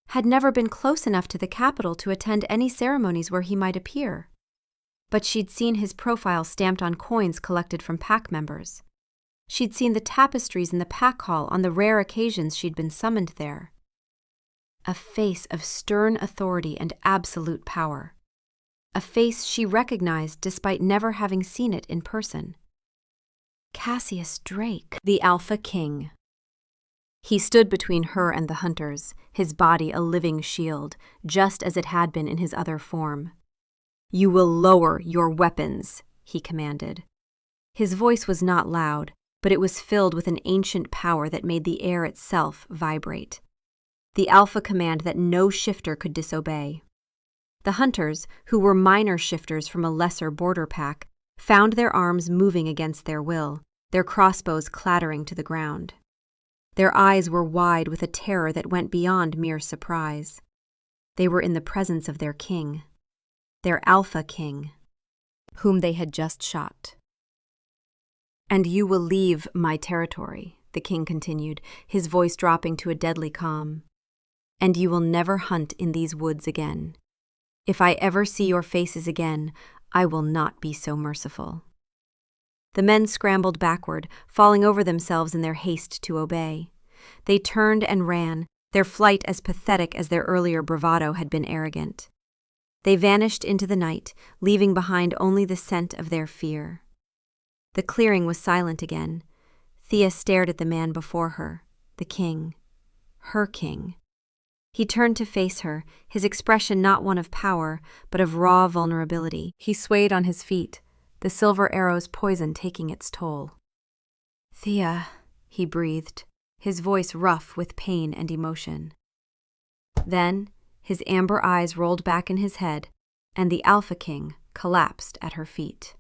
had never been close enough to the capital to attend any ceremonies where he might appear. But she'd seen his profile stamped on coins collected from pack members. She'd seen the tapestries in the pack hall on the rare occasions she'd been summoned there. A face of stern authority and absolute power. A face she recognized despite never having seen it in person. Cassius Drake, the Alpha King. He stood between her and the hunters, his body a living shield, just as it had been in his other form. "You will lower your weapons," he commanded. His voice was not loud, but it was filled with an ancient power that made the air itself vibrate. The Alpha command that no shifter could disobey. The hunters, who were minor shifters from a lesser border pack, found their arms moving against their will, their crossbows clattering to the ground. Their eyes were wide with a terror that went beyond mere surprise. They were in the presence of their king, their Alpha King, whom they had just shot. "And you will leave my territory," the king continued, his voice dropping to a deadly calm. "And you will never hunt in these woods again. If I ever see your faces again, I will not be so merciful." The men scrambled backward, falling over themselves in their haste to obey. They turned and ran, their flight as pathetic as their earlier bravado had been arrogant. They vanished into the night, leaving behind only the scent of their fear. The clearing was silent again. Thea stared at the man before her, the king, her king. He turned to face her, his expression not one of power, but of raw vulnerability. He swayed on his feet, the silver arrow's poison taking its toll. "Thea," he breathed, his voice rough with pain and emotion. Then, his amber eyes rolled back in his head, and the Alpha King collapsed at her feet.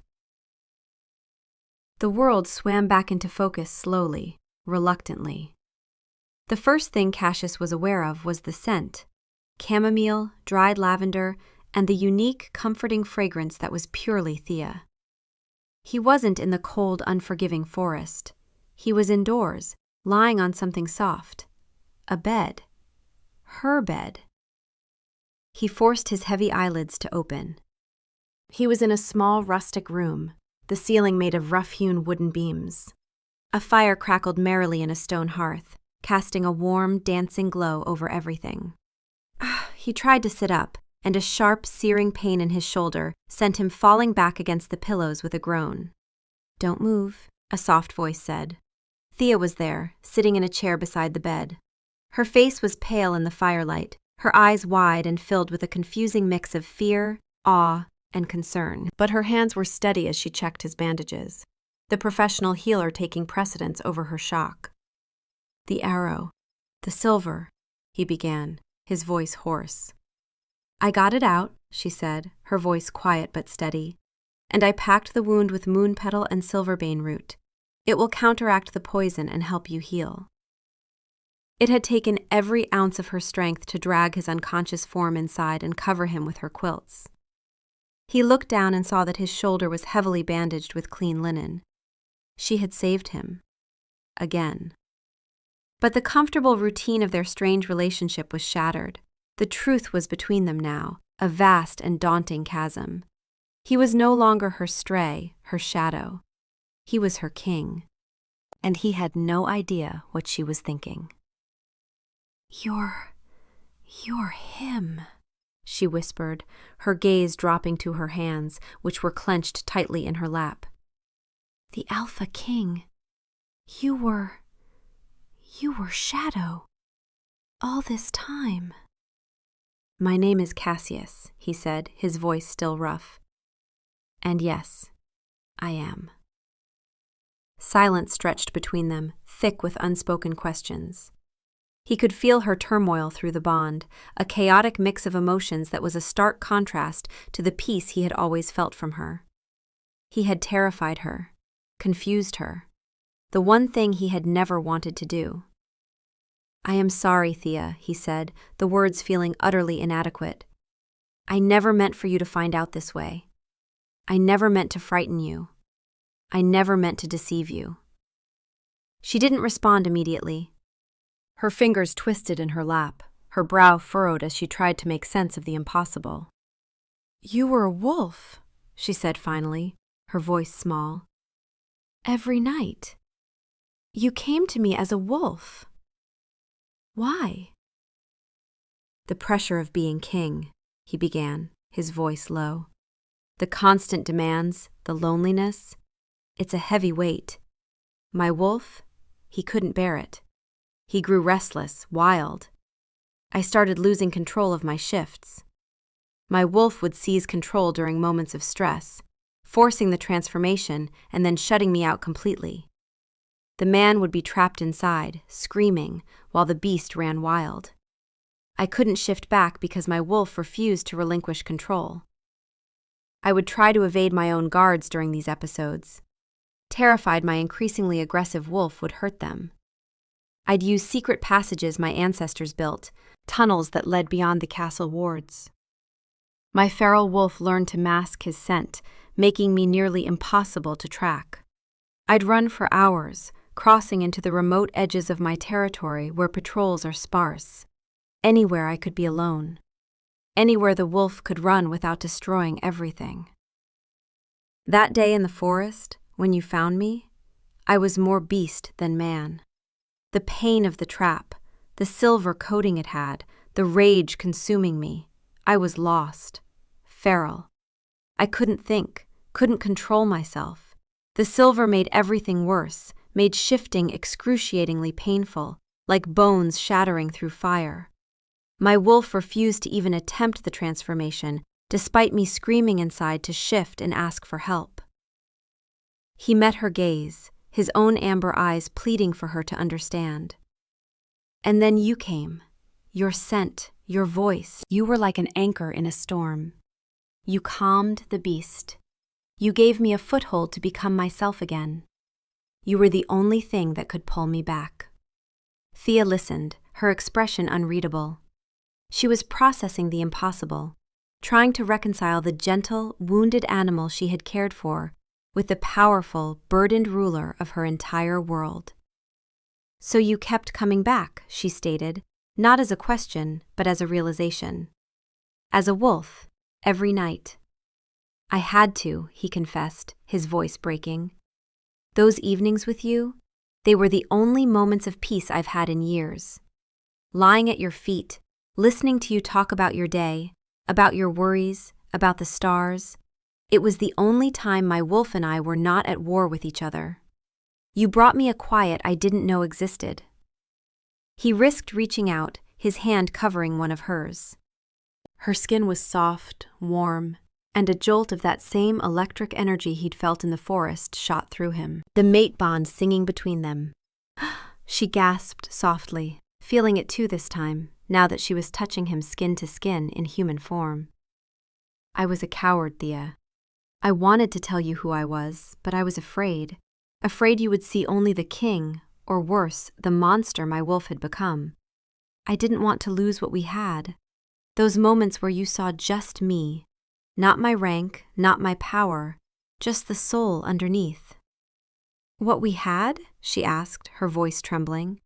The world swam back into focus slowly, reluctantly. The first thing Cassius was aware of was the scent: chamomile, dried lavender, and the unique, comforting fragrance that was purely Thea. He wasn't in the cold, unforgiving forest. He was indoors, lying on something soft. A bed. Her bed. He forced his heavy eyelids to open. He was in a small, rustic room, the ceiling made of rough-hewn wooden beams. A fire crackled merrily in a stone hearth, casting a warm, dancing glow over everything. He tried to sit up, and a sharp, searing pain in his shoulder sent him falling back against the pillows with a groan. "Don't move," a soft voice said. Thea was there, sitting in a chair beside the bed. Her face was pale in the firelight, her eyes wide and filled with a confusing mix of fear, awe, and concern. But her hands were steady as she checked his bandages, the professional healer taking precedence over her shock. "The arrow, the silver," he began, his voice hoarse. "I got it out," she said, her voice quiet but steady, "and I packed the wound with moon petal and silverbane root. It will counteract the poison and help you heal." It had taken every ounce of her strength to drag his unconscious form inside and cover him with her quilts. He looked down and saw that his shoulder was heavily bandaged with clean linen. She had saved him. Again. But the comfortable routine of their strange relationship was shattered. The truth was between them now, a vast and daunting chasm. He was no longer her stray, her shadow. He was her king. And he had no idea what she was thinking. You're him," she whispered, her gaze dropping to her hands, which were clenched tightly in her lap. "The Alpha King. You were Shadow. All this time." My name is Cassius, he said, his voice still rough. And yes, I am. Silence stretched between them, thick with unspoken questions. He could feel her turmoil through the bond, a chaotic mix of emotions that was a stark contrast to the peace he had always felt from her. He had terrified her, confused her, the one thing he had never wanted to do. I am sorry, Thea, he said, the words feeling utterly inadequate. I never meant for you to find out this way. I never meant to frighten you. I never meant to deceive you. She didn't respond immediately. Her fingers twisted in her lap, her brow furrowed as she tried to make sense of the impossible. You were a wolf, she said finally, her voice small. Every night. You came to me as a wolf. Why? The pressure of being king, he began, his voice low. The constant demands, the loneliness. It's a heavy weight. My wolf, he couldn't bear it. He grew restless, wild. I started losing control of my shifts. My wolf would seize control during moments of stress, forcing the transformation and then shutting me out completely. The man would be trapped inside, screaming, while the beast ran wild. I couldn't shift back because my wolf refused to relinquish control. I would try to evade my own guards during these episodes, terrified my increasingly aggressive wolf would hurt them. I'd use secret passages my ancestors built, tunnels that led beyond the castle wards. My feral wolf learned to mask his scent, making me nearly impossible to track. I'd run for hours, crossing into the remote edges of my territory where patrols are sparse. Anywhere I could be alone. Anywhere the wolf could run without destroying everything. That day in the forest, when you found me, I was more beast than man. The pain of the trap, the silver coating it had, the rage consuming me. I was lost. Feral. I couldn't think, couldn't control myself. The silver made everything worse, made shifting excruciatingly painful, like bones shattering through fire. My wolf refused to even attempt the transformation, despite me screaming inside to shift and ask for help. He met her gaze, his own amber eyes pleading for her to understand. And then you came. Your scent, your voice. You were like an anchor in a storm. You calmed the beast. You gave me a foothold to become myself again. You were the only thing that could pull me back. Thea listened, her expression unreadable. She was processing the impossible, trying to reconcile the gentle, wounded animal she had cared for with the powerful, burdened ruler of her entire world. So you kept coming back, she stated, not as a question, but as a realization. As a wolf, every night. I had to, he confessed, his voice breaking. Those evenings with you, they were the only moments of peace I've had in years. Lying at your feet, listening to you talk about your day, about your worries, about the stars. It was the only time my wolf and I were not at war with each other. You brought me a quiet I didn't know existed. He risked reaching out, his hand covering one of hers. Her skin was soft, warm, and a jolt of that same electric energy he'd felt in the forest shot through him. The mate bond singing between them. She gasped softly, feeling it too this time, now that she was touching him skin to skin in human form. I was a coward, Thea. I wanted to tell you who I was, but I was afraid. Afraid you would see only the king, or worse, the monster my wolf had become. I didn't want to lose what we had. Those moments where you saw just me. Not my rank, not my power, just the soul underneath. What we had? She asked, her voice trembling.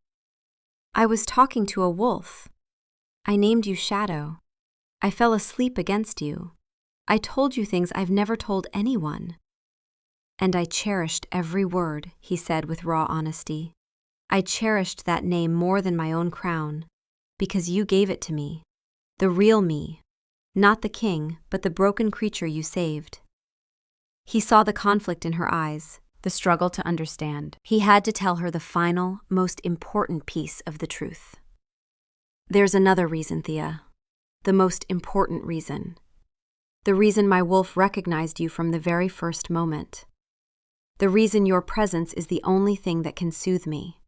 I was talking to a wolf. I named you Shadow. I fell asleep against you. I told you things I've never told anyone. And I cherished every word, he said with raw honesty. I cherished that name more than my own crown, because you gave it to me. The real me. Not the king, but the broken creature you saved. He saw the conflict in her eyes, the struggle to understand. He had to tell her the final, most important piece of the truth. There's another reason, Thea. the most important reason. The reason my wolf recognized you from the very first moment. The reason your presence is the only thing that can soothe me."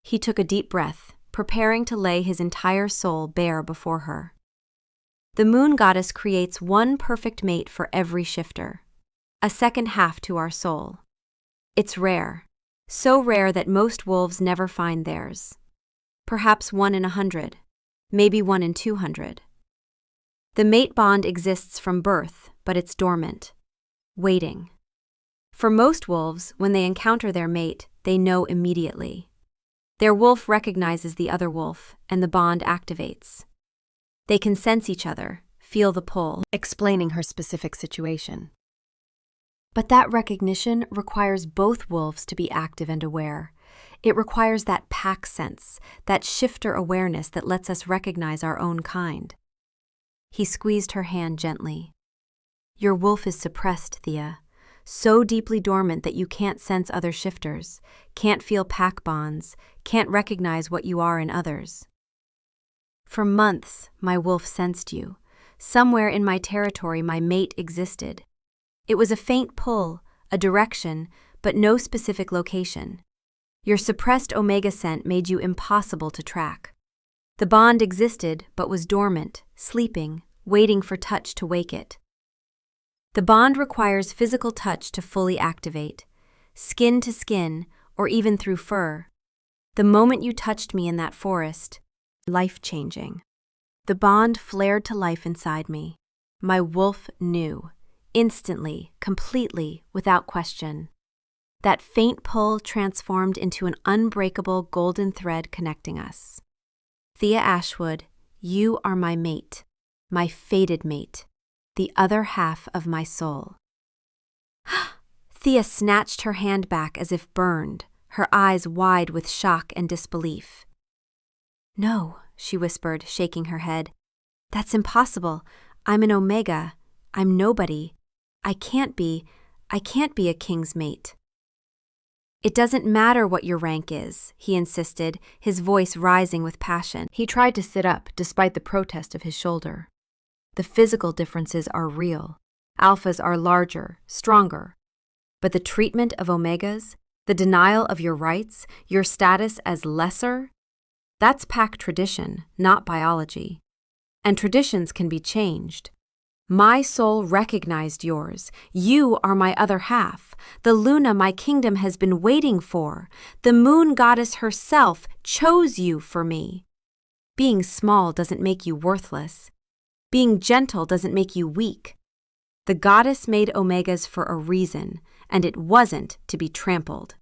He took a deep breath, preparing to lay his entire soul bare before her. The moon goddess creates one perfect mate for every shifter, a second half to our soul. It's rare, so rare that most wolves never find theirs. Perhaps 1 in 100, maybe 1 in 200. The mate bond exists from birth, but it's dormant, waiting. For most wolves, when they encounter their mate, they know immediately. Their wolf recognizes the other wolf, and the bond activates. They can sense each other, feel the pull, explaining her specific situation. But that recognition requires both wolves to be active and aware. It requires that pack sense, that shifter awareness that lets us recognize our own kind. He squeezed her hand gently. "Your wolf is suppressed, Thea, so deeply dormant that you can't sense other shifters, can't feel pack bonds, can't recognize what you are in others. For months, my wolf sensed you. Somewhere in my territory, my mate existed. It was a faint pull, a direction, but no specific location. Your suppressed omega scent made you impossible to track. The bond existed, but was dormant, sleeping, waiting for touch to wake it. The bond requires physical touch to fully activate, skin to skin, or even through fur. The moment you touched me in that forest, life-changing. The bond flared to life inside me. My wolf knew, instantly, completely, without question. That faint pull transformed into an unbreakable golden thread connecting us. Thea Ashwood, you are my mate, my fated mate, the other half of my soul." Thea snatched her hand back as if burned, her eyes wide with shock and disbelief. "No," she whispered, shaking her head. "That's impossible. I'm an omega. I'm nobody. I can't be a king's mate." "It doesn't matter what your rank is," he insisted, his voice rising with passion. He tried to sit up despite the protest of his shoulder. "The physical differences are real. Alphas are larger, stronger. But the treatment of omegas, the denial of your rights, your status as lesser, that's pack tradition, not biology. And traditions can be changed. My soul recognized yours. You are my other half, the Luna my kingdom has been waiting for. The moon goddess herself chose you for me. Being small doesn't make you worthless. Being gentle doesn't make you weak. The goddess made omegas for a reason, and it wasn't to be trampled."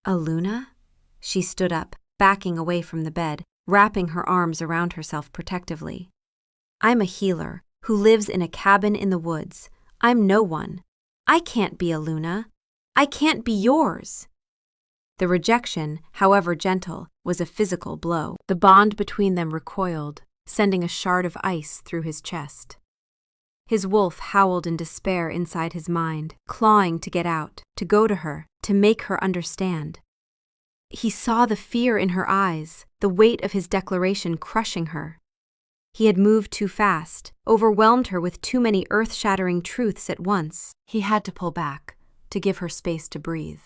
"A Luna?" She stood up, backing away from the bed, wrapping her arms around herself protectively. "I'm a healer who lives in a cabin in the woods. I'm no one. I can't be a Luna. I can't be yours." The rejection, however gentle, was a physical blow. The bond between them recoiled, sending a shard of ice through his chest. His wolf howled in despair inside his mind, clawing to get out, to go to her, to make her understand. He saw the fear in her eyes, the weight of his declaration crushing her. He had moved too fast, overwhelmed her with too many earth-shattering truths at once. He had to pull back, to give her space to breathe.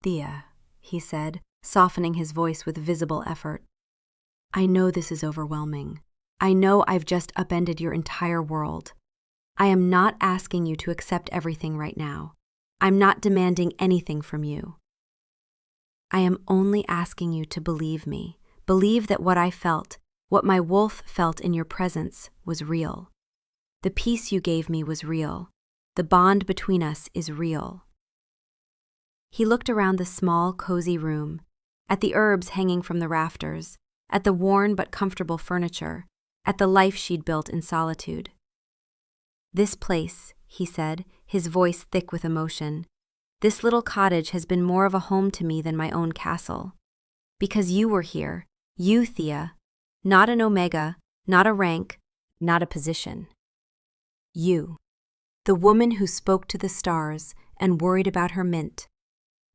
"Thea," he said, softening his voice with visible effort. "I know this is overwhelming. I know I've just upended your entire world. I am not asking you to accept everything right now. I'm not demanding anything from you. I am only asking you to believe me, believe that what I felt, what my wolf felt in your presence, was real. The peace you gave me was real. The bond between us is real." He looked around the small, cozy room, at the herbs hanging from the rafters, at the worn but comfortable furniture, at the life she'd built in solitude. "This place," he said, his voice thick with emotion, "this little cottage has been more of a home to me than my own castle. Because you were here, you, Thea, not an omega, not a rank, not a position. You, the woman who spoke to the stars and worried about her mint,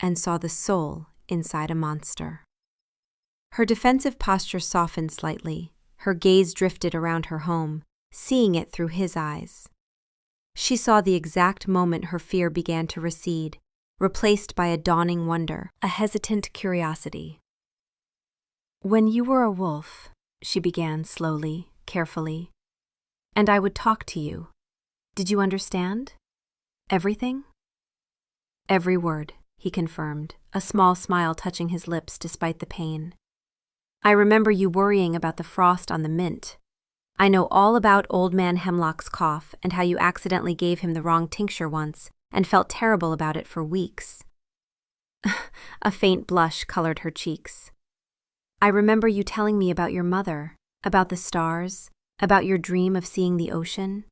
and saw the soul inside a monster." Her defensive posture softened slightly, her gaze drifted around her home, seeing it through his eyes. She saw the exact moment her fear began to recede, replaced by a dawning wonder, a hesitant curiosity. "When you were a wolf," she began slowly, carefully, "and I would talk to you, did you understand? Everything?" "Every word," he confirmed, a small smile touching his lips despite the pain. "I remember you worrying about the frost on the mint. I know all about Old Man Hemlock's cough and how you accidentally gave him the wrong tincture once and felt terrible about it for weeks." A faint blush colored her cheeks. "I remember you telling me about your mother, about the stars, about your dream of seeing the ocean.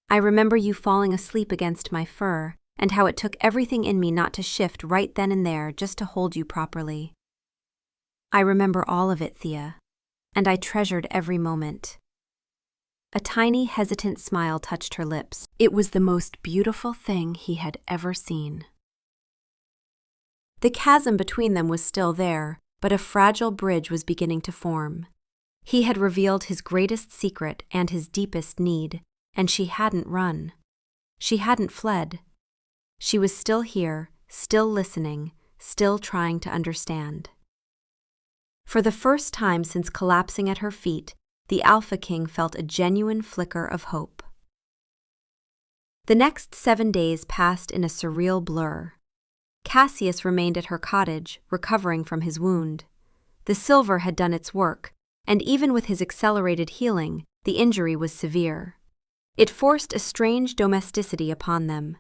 I remember you falling asleep against my fur and how it took everything in me not to shift right then and there just to hold you properly. I remember all of it, Thea, and I treasured every moment." A tiny, hesitant smile touched her lips. It was the most beautiful thing he had ever seen. The chasm between them was still there, but a fragile bridge was beginning to form. He had revealed his greatest secret and his deepest need, and she hadn't run. She hadn't fled. She was still here, still listening, still trying to understand. For the first time since collapsing at her feet, the Alpha King felt a genuine flicker of hope. The next 7 days passed in a surreal blur. Cassius remained at her cottage, recovering from his wound. The silver had done its work, and even with his accelerated healing, the injury was severe. It forced a strange domesticity upon them.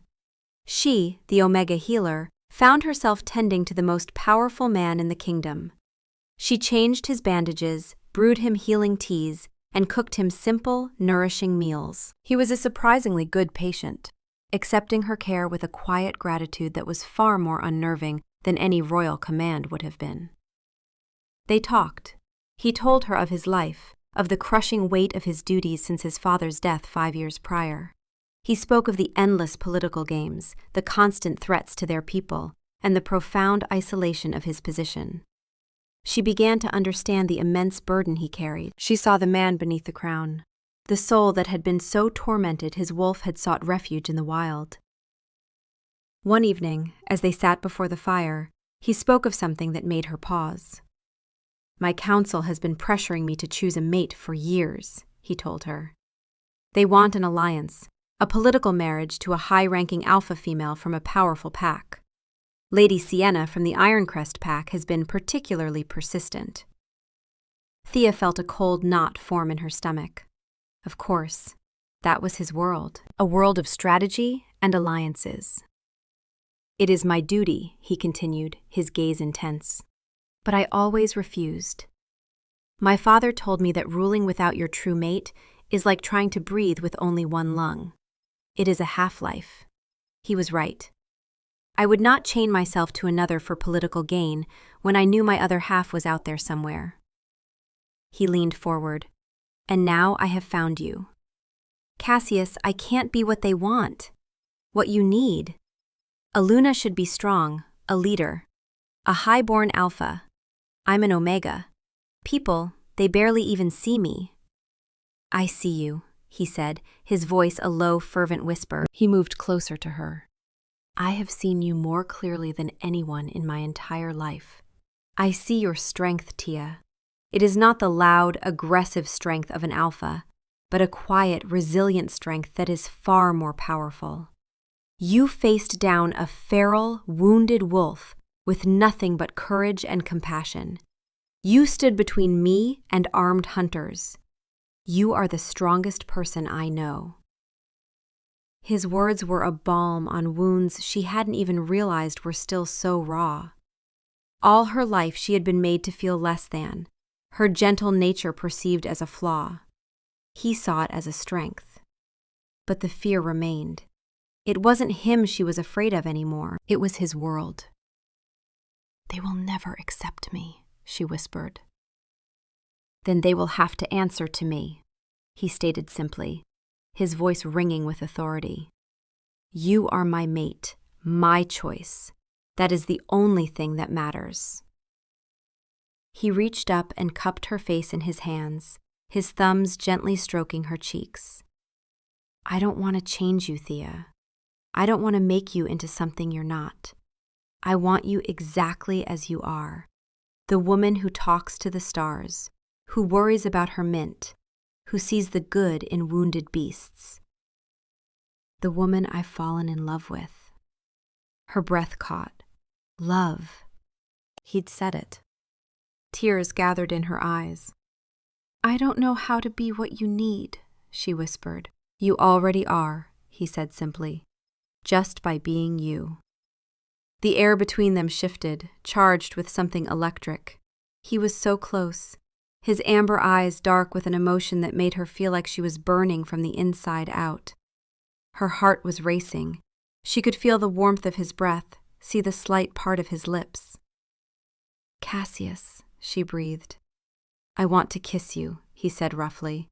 She, the Omega healer, found herself tending to the most powerful man in the kingdom. She changed his bandages, brewed him healing teas, and cooked him simple, nourishing meals. He was a surprisingly good patient, accepting her care with a quiet gratitude that was far more unnerving than any royal command would have been. They talked. He told her of his life, of the crushing weight of his duties since his father's death 5 years prior. He spoke of the endless political games, the constant threats to their people, and the profound isolation of his position. She began to understand the immense burden he carried. She saw the man beneath the crown, the soul that had been so tormented his wolf had sought refuge in the wild. One evening, as they sat before the fire, he spoke of something that made her pause. "My council has been pressuring me to choose a mate for years," he told her. "They want an alliance, a political marriage to a high-ranking alpha female from a powerful pack. Lady Sienna from the Ironcrest pack has been particularly persistent." Thea felt a cold knot form in her stomach. Of course, that was his world, a world of strategy and alliances. "It is my duty," he continued, his gaze intense. "But I always refused. My father told me that ruling without your true mate is like trying to breathe with only one lung. It is a half-life." He was right. I would not chain myself to another for political gain when I knew my other half was out there somewhere. He leaned forward. "And now I have found you. Cassius, I can't be what they want, what you need. Aluna should be strong, a leader, a high-born alpha. I'm an Omega. People, they barely even see me." "I see you," he said, his voice a low, fervent whisper. He moved closer to her. "I have seen you more clearly than anyone in my entire life. I see your strength, Tia. It is not the loud, aggressive strength of an alpha, but a quiet, resilient strength that is far more powerful. You faced down a feral, wounded wolf with nothing but courage and compassion. You stood between me and armed hunters. You are the strongest person I know." His words were a balm on wounds she hadn't even realized were still so raw. All her life she had been made to feel less than, her gentle nature perceived as a flaw. He saw it as a strength. But the fear remained. It wasn't him she was afraid of anymore. It was his world. "They will never accept me," she whispered. "Then they will have to answer to me," he stated simply, his voice ringing with authority. "You are my mate, my choice. That is the only thing that matters." He reached up and cupped her face in his hands, his thumbs gently stroking her cheeks. I don't want to change you, Thea. I don't want to make you into something you're not. I want you exactly as you are. The woman who talks to the stars, who worries about her mint, who sees the good in wounded beasts. The woman I've fallen in love with. Her breath caught. Love. He'd said it. Tears gathered in her eyes. I don't know how to be what you need, she whispered. You already are, he said simply, just by being you. The air between them shifted, charged with something electric. He was so close, his amber eyes dark with an emotion that made her feel like she was burning from the inside out. Her heart was racing. She could feel the warmth of his breath, see the slight part of his lips. Cassius, she breathed. I want to kiss you, he said roughly.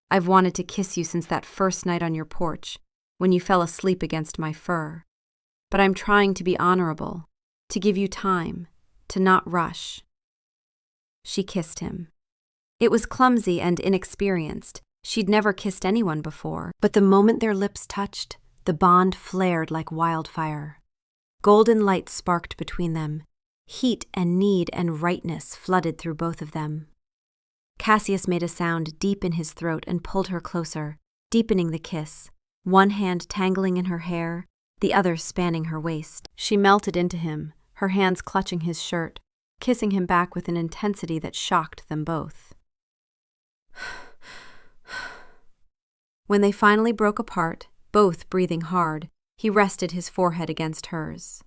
I've wanted to kiss you since that first night on your porch, when you fell asleep against my fur. But I'm trying to be honorable, to give you time, to not rush. She kissed him. It was clumsy and inexperienced. She'd never kissed anyone before, but the moment their lips touched, the bond flared like wildfire. Golden light sparked between them. Heat and need and rightness flooded through both of them. Cassius made a sound deep in his throat and pulled her closer, deepening the kiss, one hand tangling in her hair, the other spanning her waist. She melted into him, her hands clutching his shirt, kissing him back with an intensity that shocked them both. When they finally broke apart, both breathing hard, he rested his forehead against hers.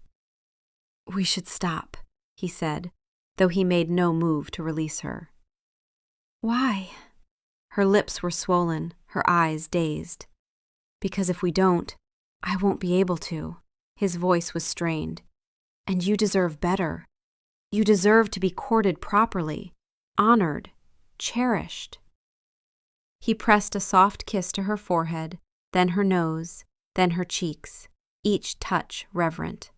We should stop, he said, though he made no move to release her. Why? Her lips were swollen, her eyes dazed. Because if we don't, I won't be able to. His voice was strained. And you deserve better. You deserve to be courted properly, honored, cherished. He pressed a soft kiss to her forehead, then her nose, then her cheeks, each touch reverent.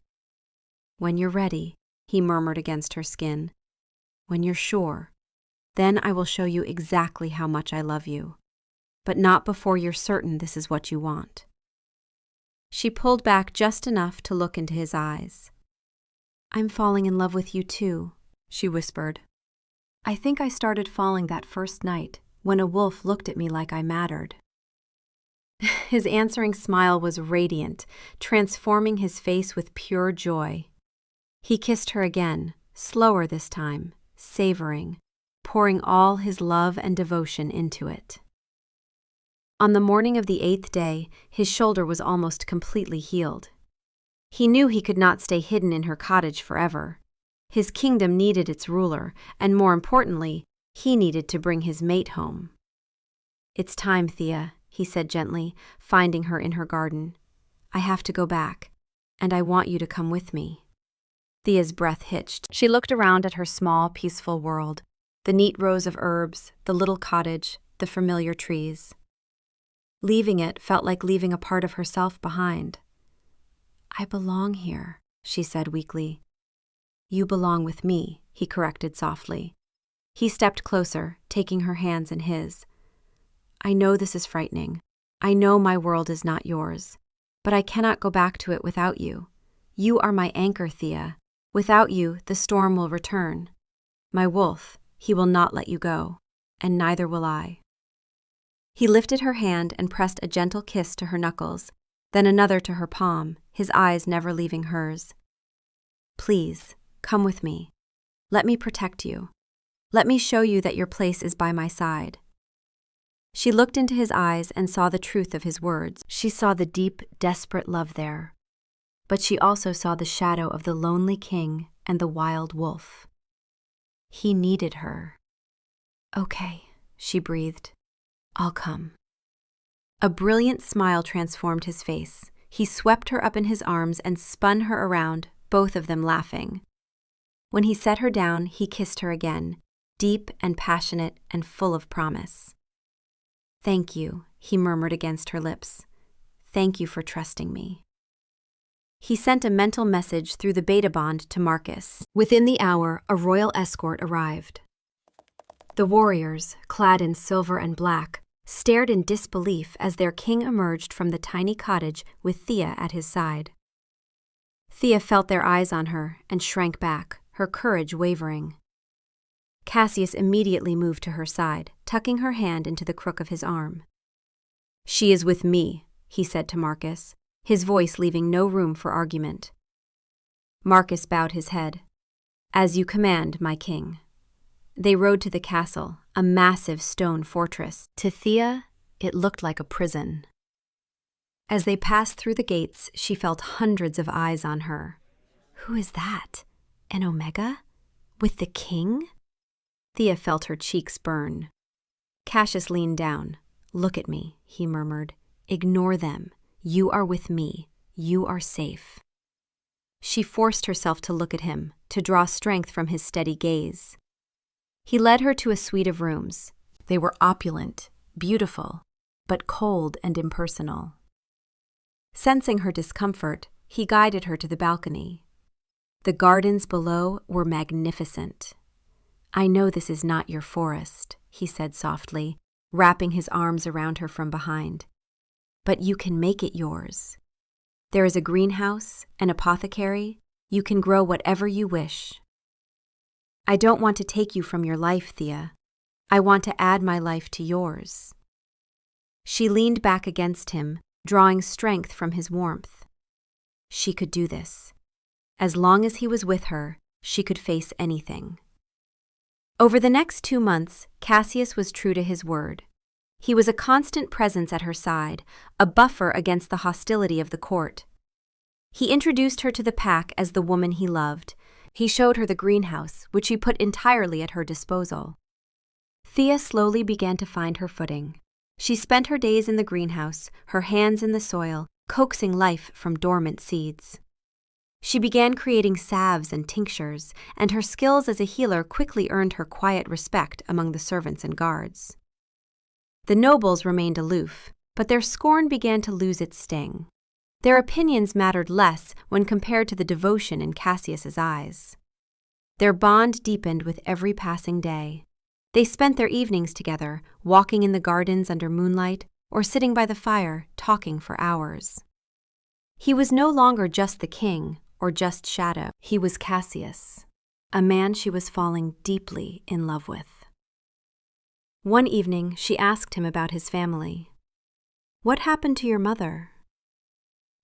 When you're ready, he murmured against her skin. When you're sure, then I will show you exactly how much I love you. But not before you're certain this is what you want. She pulled back just enough to look into his eyes. I'm falling in love with you too, she whispered. I think I started falling that first night, when a wolf looked at me like I mattered. His answering smile was radiant, transforming his face with pure joy. He kissed her again, slower this time, savoring, pouring all his love and devotion into it. On the morning of the 8th day, his shoulder was almost completely healed. He knew he could not stay hidden in her cottage forever. His kingdom needed its ruler, and more importantly, he needed to bring his mate home. It's time, Thea, he said gently, finding her in her garden. I have to go back, and I want you to come with me. Thea's breath hitched. She looked around at her small, peaceful world, the neat rows of herbs, the little cottage, the familiar trees. Leaving it felt like leaving a part of herself behind. I belong here, she said weakly. You belong with me, he corrected softly. He stepped closer, taking her hands in his. I know this is frightening. I know my world is not yours, but I cannot go back to it without you. You are my anchor, Thea. Without you, the storm will return. My wolf, he will not let you go, and neither will I. He lifted her hand and pressed a gentle kiss to her knuckles, then another to her palm, his eyes never leaving hers. Please, come with me. Let me protect you. Let me show you that your place is by my side. She looked into his eyes and saw the truth of his words. She saw the deep, desperate love there. But she also saw the shadow of the lonely king and the wild wolf. He needed her. Okay, she breathed. I'll come. A brilliant smile transformed his face. He swept her up in his arms and spun her around, both of them laughing. When he set her down, he kissed her again, deep and passionate and full of promise. Thank you, he murmured against her lips. Thank you for trusting me. He sent a mental message through the beta bond to Marcus. Within the hour, a royal escort arrived. The warriors, clad in silver and black, stared in disbelief as their king emerged from the tiny cottage with Thea at his side. Thea felt their eyes on her and shrank back, her courage wavering. Cassius immediately moved to her side, tucking her hand into the crook of his arm. "She is with me," he said to Marcus, his voice leaving no room for argument. Marcus bowed his head. "As you command, my king." They rode to the castle, a massive stone fortress. To Thea, it looked like a prison. As they passed through the gates, she felt hundreds of eyes on her. Who is that? An Omega? With the king? Thea felt her cheeks burn. Cassius leaned down. "Look at me," he murmured. "Ignore them. You are with me. You are safe." She forced herself to look at him, to draw strength from his steady gaze. He led her to a suite of rooms. They were opulent, beautiful, but cold and impersonal. Sensing her discomfort, he guided her to the balcony. The gardens below were magnificent. "I know this is not your forest," he said softly, wrapping his arms around her from behind. "But you can make it yours. There is a greenhouse, an apothecary. You can grow whatever you wish." "I don't want to take you from your life, Thea. I want to add my life to yours." She leaned back against him, drawing strength from his warmth. She could do this. As long as he was with her, she could face anything. Over the next 2 months, Cassius was true to his word. He was a constant presence at her side, a buffer against the hostility of the court. He introduced her to the pack as the woman he loved. He showed her the greenhouse, which he put entirely at her disposal. Thea slowly began to find her footing. She spent her days in the greenhouse, her hands in the soil, coaxing life from dormant seeds. She began creating salves and tinctures, and her skills as a healer quickly earned her quiet respect among the servants and guards. The nobles remained aloof, but their scorn began to lose its sting. Their opinions mattered less when compared to the devotion in Cassius's eyes. Their bond deepened with every passing day. They spent their evenings together, walking in the gardens under moonlight, or sitting by the fire, talking for hours. He was no longer just the king, or just Shadow. He was Cassius, a man she was falling deeply in love with. One evening, she asked him about his family. "What happened to your mother?"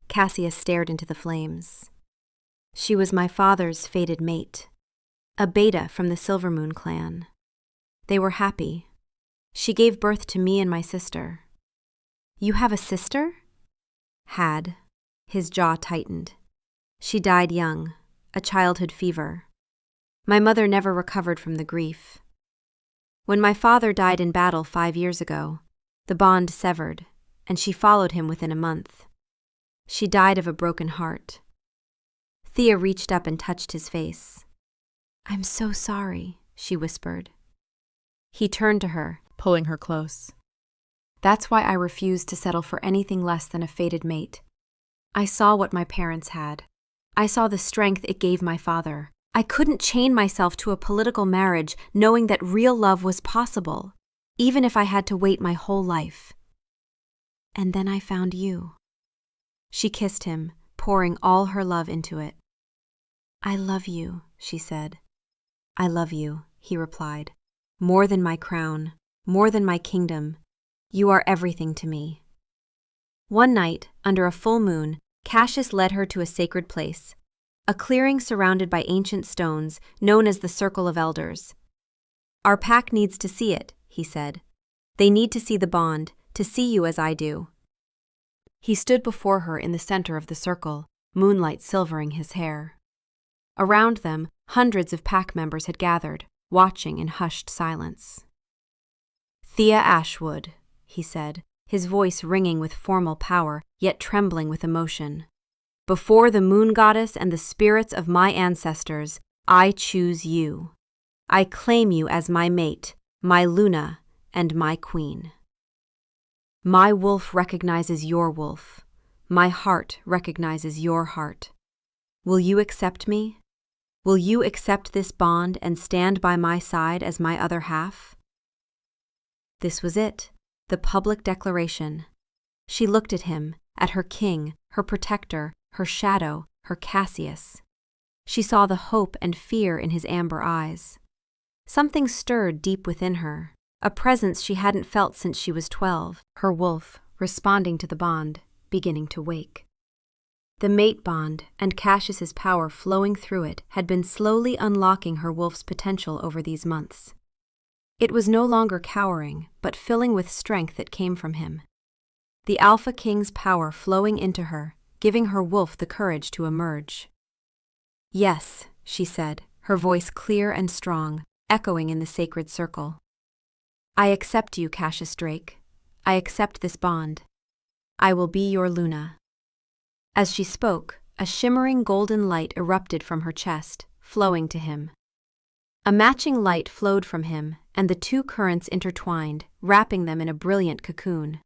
Cassius stared into the flames. "She was my father's fated mate, a beta from the Silvermoon clan. They were happy. She gave birth to me and my sister." "You have a sister?" "Had." His jaw tightened. "She died young, a childhood fever. My mother never recovered from the grief. When my father died in battle 5 years ago, the bond severed, and she followed him within a month. She died of a broken heart." Thea reached up and touched his face. "I'm so sorry," she whispered. He turned to her, pulling her close. "That's why I refused to settle for anything less than a fated mate. I saw what my parents had. I saw the strength it gave my father. I couldn't chain myself to a political marriage knowing that real love was possible, even if I had to wait my whole life. And then I found you." She kissed him, pouring all her love into it. "I love you," she said. "I love you," he replied. "More than my crown, more than my kingdom. You are everything to me." One night, under a full moon, Cassius led her to a sacred place, a clearing surrounded by ancient stones known as the Circle of Elders. "Our pack needs to see it," he said. "They need to see the bond, to see you as I do." He stood before her in the center of the circle, moonlight silvering his hair. Around them, hundreds of pack members had gathered, watching in hushed silence. "Thea Ashwood," he said, his voice ringing with formal power, yet trembling with emotion. "Before the moon goddess and the spirits of my ancestors, I choose you. I claim you as my mate, my Luna, and my queen. My wolf recognizes your wolf. My heart recognizes your heart. Will you accept me? Will you accept this bond and stand by my side as my other half?" This was it, the public declaration. She looked at him, at her king, her protector, her shadow, her Cassius. She saw the hope and fear in his amber eyes. Something stirred deep within her, a presence she hadn't felt since she was 12, her wolf, responding to the bond, beginning to wake. The mate bond and Cassius's power flowing through it had been slowly unlocking her wolf's potential over these months. It was no longer cowering, but filling with strength that came from him. The Alpha King's power flowing into her, giving her wolf the courage to emerge. "Yes," she said, her voice clear and strong, echoing in the sacred circle. "I accept you, Cassius Drake. I accept this bond. I will be your Luna." As she spoke, a shimmering golden light erupted from her chest, flowing to him. A matching light flowed from him, and the two currents intertwined, wrapping them in a brilliant cocoon.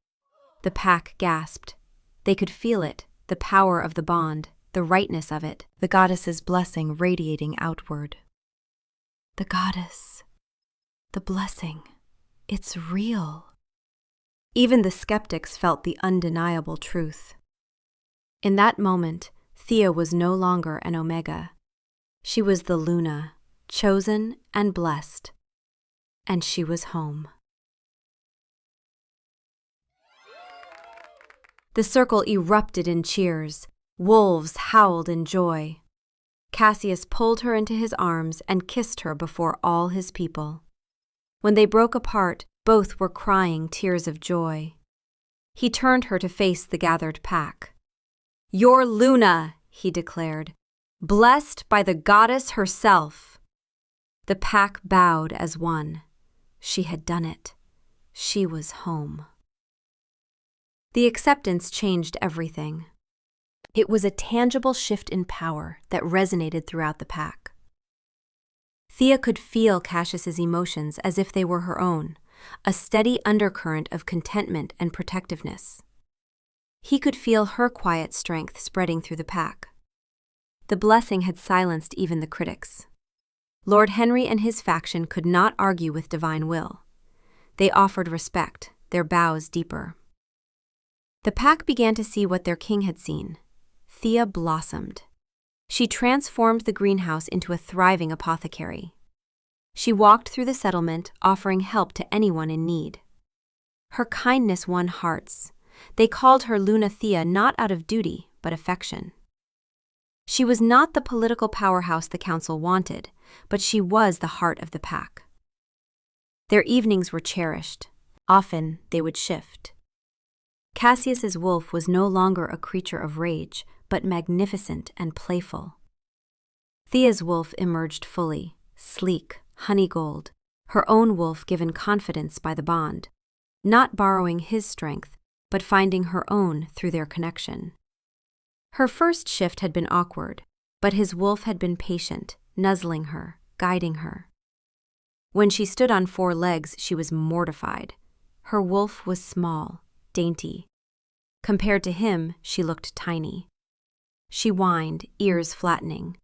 The pack gasped. They could feel it, the power of the bond, the rightness of it, the goddess's blessing radiating outward. The goddess. The blessing. It's real. Even the skeptics felt the undeniable truth. In that moment, Thea was no longer an Omega. She was the Luna, chosen and blessed. And she was home. The circle erupted in cheers. Wolves howled in joy. Cassius pulled her into his arms and kissed her before all his people. When they broke apart, both were crying tears of joy. He turned her to face the gathered pack. "Your Luna," he declared, "blessed by the goddess herself." The pack bowed as one. She had done it. She was home. The acceptance changed everything. It was a tangible shift in power that resonated throughout the pack. Thea could feel Cassius's emotions as if they were her own, a steady undercurrent of contentment and protectiveness. He could feel her quiet strength spreading through the pack. The blessing had silenced even the critics. Lord Henry and his faction could not argue with divine will. They offered respect, their bows deeper. The pack began to see what their king had seen. Thea blossomed. She transformed the greenhouse into a thriving apothecary. She walked through the settlement, offering help to anyone in need. Her kindness won hearts. They called her Luna Thea not out of duty, but affection. She was not the political powerhouse the council wanted, but she was the heart of the pack. Their evenings were cherished. Often they would shift. Cassius's wolf was no longer a creature of rage, but magnificent and playful. Thea's wolf emerged fully, sleek, honey gold, her own wolf given confidence by the bond, not borrowing his strength, but finding her own through their connection. Her first shift had been awkward, but his wolf had been patient, nuzzling her, guiding her. When she stood on 4 legs, she was mortified. Her wolf was small, dainty. Compared to him, she looked tiny. She whined, ears flattening.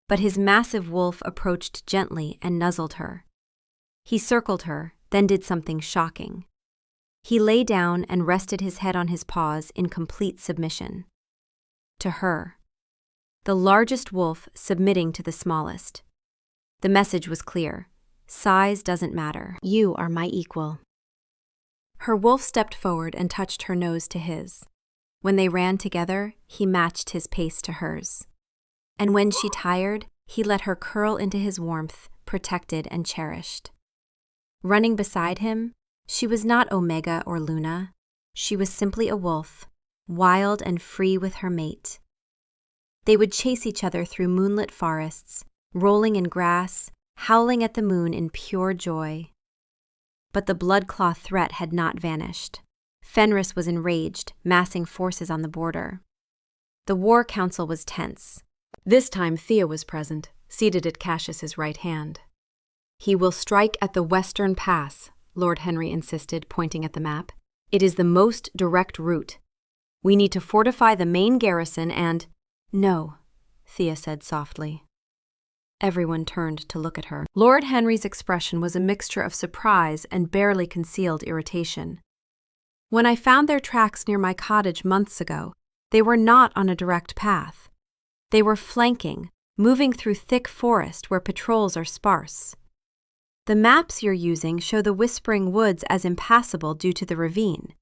But his massive wolf approached gently and nuzzled her. He circled her, then did something shocking. He lay down and rested his head on his paws in complete submission. To her. The largest wolf submitting to the smallest. The message was clear. Size doesn't matter. You are my equal. Her wolf stepped forward and touched her nose to his. When they ran together, he matched his pace to hers. And when she tired, he let her curl into his warmth, protected and cherished. Running beside him, she was not Omega or Luna. She was simply a wolf, wild and free with her mate. They would chase each other through moonlit forests, rolling in grass, howling at the moon in pure joy. But the blood-claw threat had not vanished. Fenris was enraged, massing forces on the border. The war council was tense. This time Thea was present, seated at Cassius's right hand. "He will strike at the western pass," Lord Henry insisted, pointing at the map. "It is the most direct route. We need to fortify the main garrison and—" "No," Thea said softly. Everyone turned to look at her. Lord Henry's expression was a mixture of surprise and barely concealed irritation. When I found their tracks near my cottage months ago, they were not on a direct path. They were flanking, moving through thick forest where patrols are sparse. The maps you're using show the Whispering Woods as impassable due to the ravine.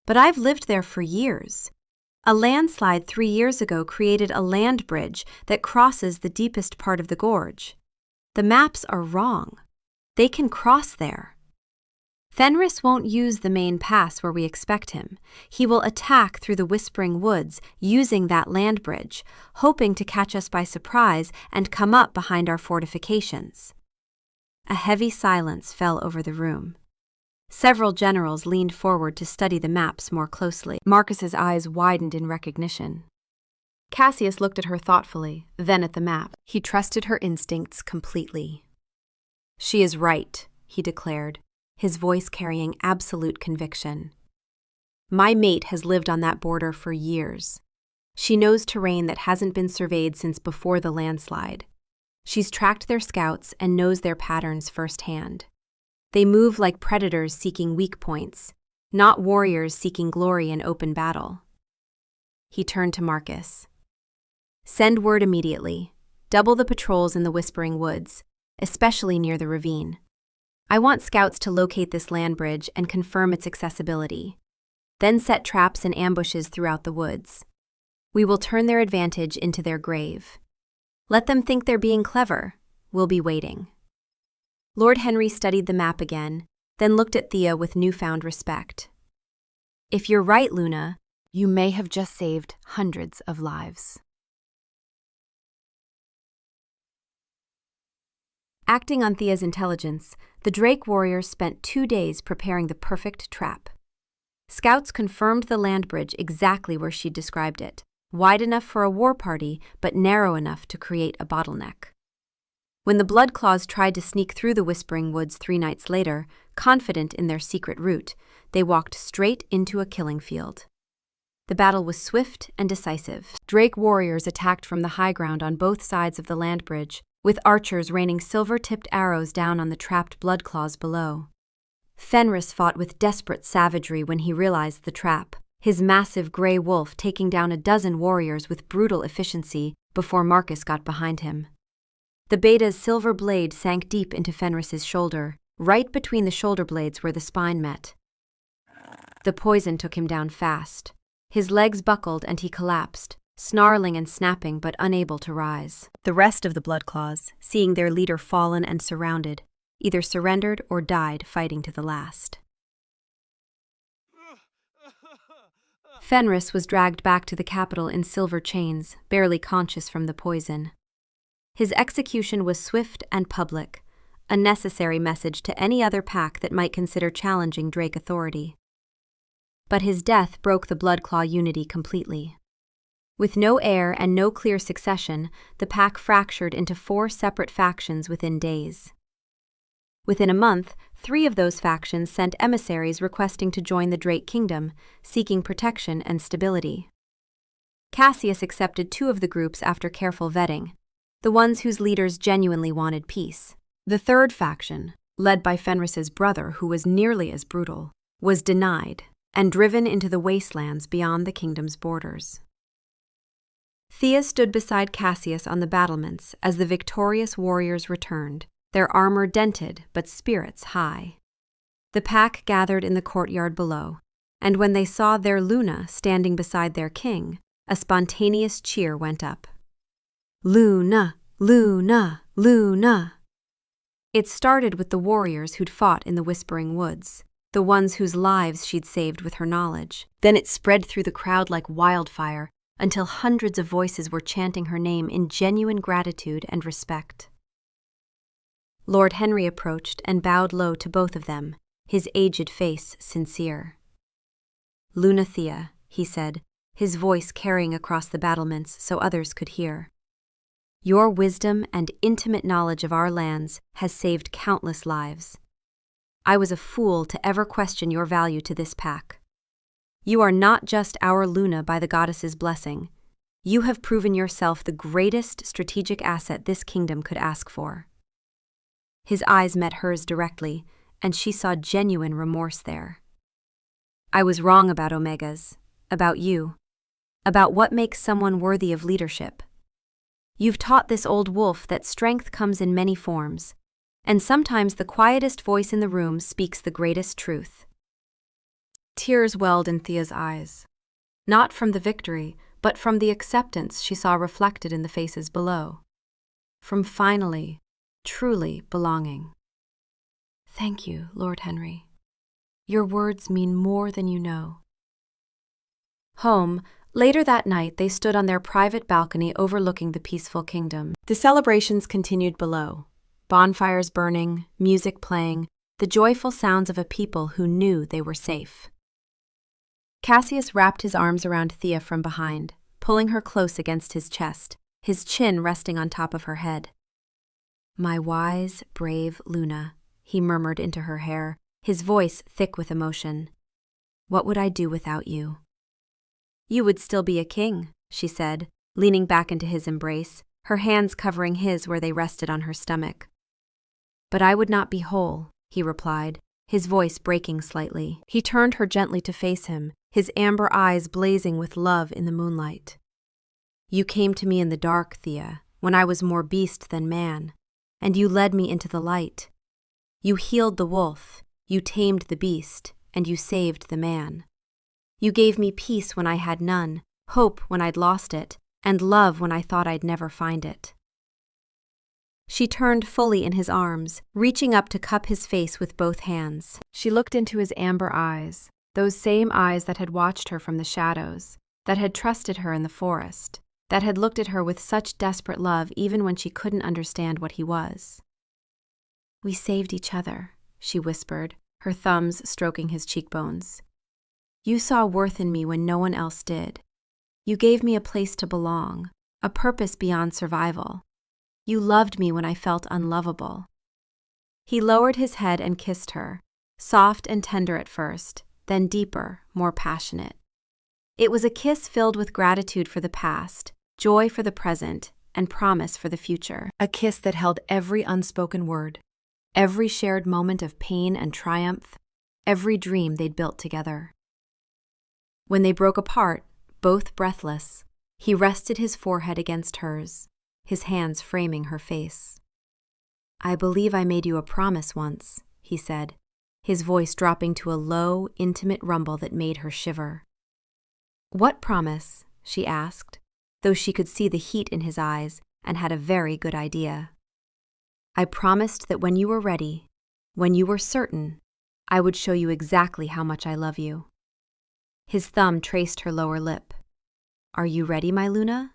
But I've lived there for years. A landslide 3 years ago created a land bridge that crosses the deepest part of the gorge. The maps are wrong. They can cross there. Fenris won't use the main pass where we expect him. He will attack through the Whispering Woods using that land bridge, hoping to catch us by surprise and come up behind our fortifications. A heavy silence fell over the room. Several generals leaned forward to study the maps more closely. Marcus's eyes widened in recognition. Cassius looked at her thoughtfully, then at the map. He trusted her instincts completely. "She is right," he declared, his voice carrying absolute conviction. "My mate has lived on that border for years. She knows terrain that hasn't been surveyed since before the landslide. She's tracked their scouts and knows their patterns firsthand. They move like predators seeking weak points, not warriors seeking glory in open battle." He turned to Marcus. "Send word immediately. Double the patrols in the Whispering Woods, especially near the ravine. I want scouts to locate this land bridge and confirm its accessibility. Then set traps and ambushes throughout the woods. We will turn their advantage into their grave. Let them think they're being clever. We'll be waiting." Lord Henry studied the map again, then looked at Thea with newfound respect. "If you're right, Luna, you may have just saved hundreds of lives." Acting on Thea's intelligence, the Drake warriors spent 2 days preparing the perfect trap. Scouts confirmed the land bridge exactly where she'd described it, wide enough for a war party, but narrow enough to create a bottleneck. When the Bloodclaws tried to sneak through the Whispering Woods 3 nights later, confident in their secret route, they walked straight into a killing field. The battle was swift and decisive. Drake warriors attacked from the high ground on both sides of the land bridge, with archers raining silver-tipped arrows down on the trapped Bloodclaws below. Fenris fought with desperate savagery when he realized the trap, his massive gray wolf taking down a dozen warriors with brutal efficiency before Marcus got behind him. The beta's silver blade sank deep into Fenris's shoulder, right between the shoulder blades where the spine met. The poison took him down fast. His legs buckled and he collapsed, snarling and snapping but unable to rise. The rest of the Bloodclaws, seeing their leader fallen and surrounded, either surrendered or died fighting to the last. Fenris was dragged back to the capital in silver chains, barely conscious from the poison. His execution was swift and public, a necessary message to any other pack that might consider challenging Drake authority. But his death broke the Bloodclaw unity completely. With no heir and no clear succession, the pack fractured into 4 separate factions within days. Within a month, 3 of those factions sent emissaries requesting to join the Drake Kingdom, seeking protection and stability. Cassius accepted 2 of the groups after careful vetting, the ones whose leaders genuinely wanted peace. The 3rd faction, led by Fenris's brother who was nearly as brutal, was denied and driven into the wastelands beyond the kingdom's borders. Thea stood beside Cassius on the battlements as the victorious warriors returned, their armor dented but spirits high. The pack gathered in the courtyard below, and when they saw their Luna standing beside their king, a spontaneous cheer went up. "Luna! Luna! Luna!" It started with the warriors who'd fought in the Whispering Woods, the ones whose lives she'd saved with her knowledge. Then it spread through the crowd like wildfire, until hundreds of voices were chanting her name in genuine gratitude and respect. Lord Henry approached and bowed low to both of them, his aged face sincere. "Luna Thea," he said, his voice carrying across the battlements so others could hear. "Your wisdom and intimate knowledge of our lands has saved countless lives. I was a fool to ever question your value to this pack. You are not just our Luna by the goddess's blessing. You have proven yourself the greatest strategic asset this kingdom could ask for." His eyes met hers directly, and she saw genuine remorse there. "I was wrong about Omegas, about you, about what makes someone worthy of leadership. You've taught this old wolf that strength comes in many forms, and sometimes the quietest voice in the room speaks the greatest truth." Tears welled in Thea's eyes, not from the victory, but from the acceptance she saw reflected in the faces below. From finally, truly belonging. "Thank you, Lord Henry. Your words mean more than you know." Home, later that night they stood on their private balcony overlooking the peaceful kingdom. The celebrations continued below, bonfires burning, music playing, the joyful sounds of a people who knew they were safe. Cassius wrapped his arms around Thea from behind, pulling her close against his chest, his chin resting on top of her head. "My wise, brave Luna," he murmured into her hair, his voice thick with emotion. "What would I do without you?" "You would still be a king," she said, leaning back into his embrace, her hands covering his where they rested on her stomach. "But I would not be whole," he replied, his voice breaking slightly. He turned her gently to face him, his amber eyes blazing with love in the moonlight. "You came to me in the dark, Thea, when I was more beast than man, and you led me into the light. You healed the wolf, you tamed the beast, and you saved the man. You gave me peace when I had none, hope when I'd lost it, and love when I thought I'd never find it." She turned fully in his arms, reaching up to cup his face with both hands. She looked into his amber eyes, those same eyes that had watched her from the shadows, that had trusted her in the forest, that had looked at her with such desperate love even when she couldn't understand what he was. "We saved each other," she whispered, her thumbs stroking his cheekbones. "You saw worth in me when no one else did. You gave me a place to belong, a purpose beyond survival. You loved me when I felt unlovable." He lowered his head and kissed her, soft and tender at first, then deeper, more passionate. It was a kiss filled with gratitude for the past, joy for the present, and promise for the future. A kiss that held every unspoken word, every shared moment of pain and triumph, every dream they'd built together. When they broke apart, both breathless, he rested his forehead against hers, his hands framing her face. "I believe I made you a promise once," he said, his voice dropping to a low, intimate rumble that made her shiver. "What promise?" she asked, though she could see the heat in his eyes and had a very good idea. "I promised that when you were ready, when you were certain, I would show you exactly how much I love you." His thumb traced her lower lip. "Are you ready, my Luna?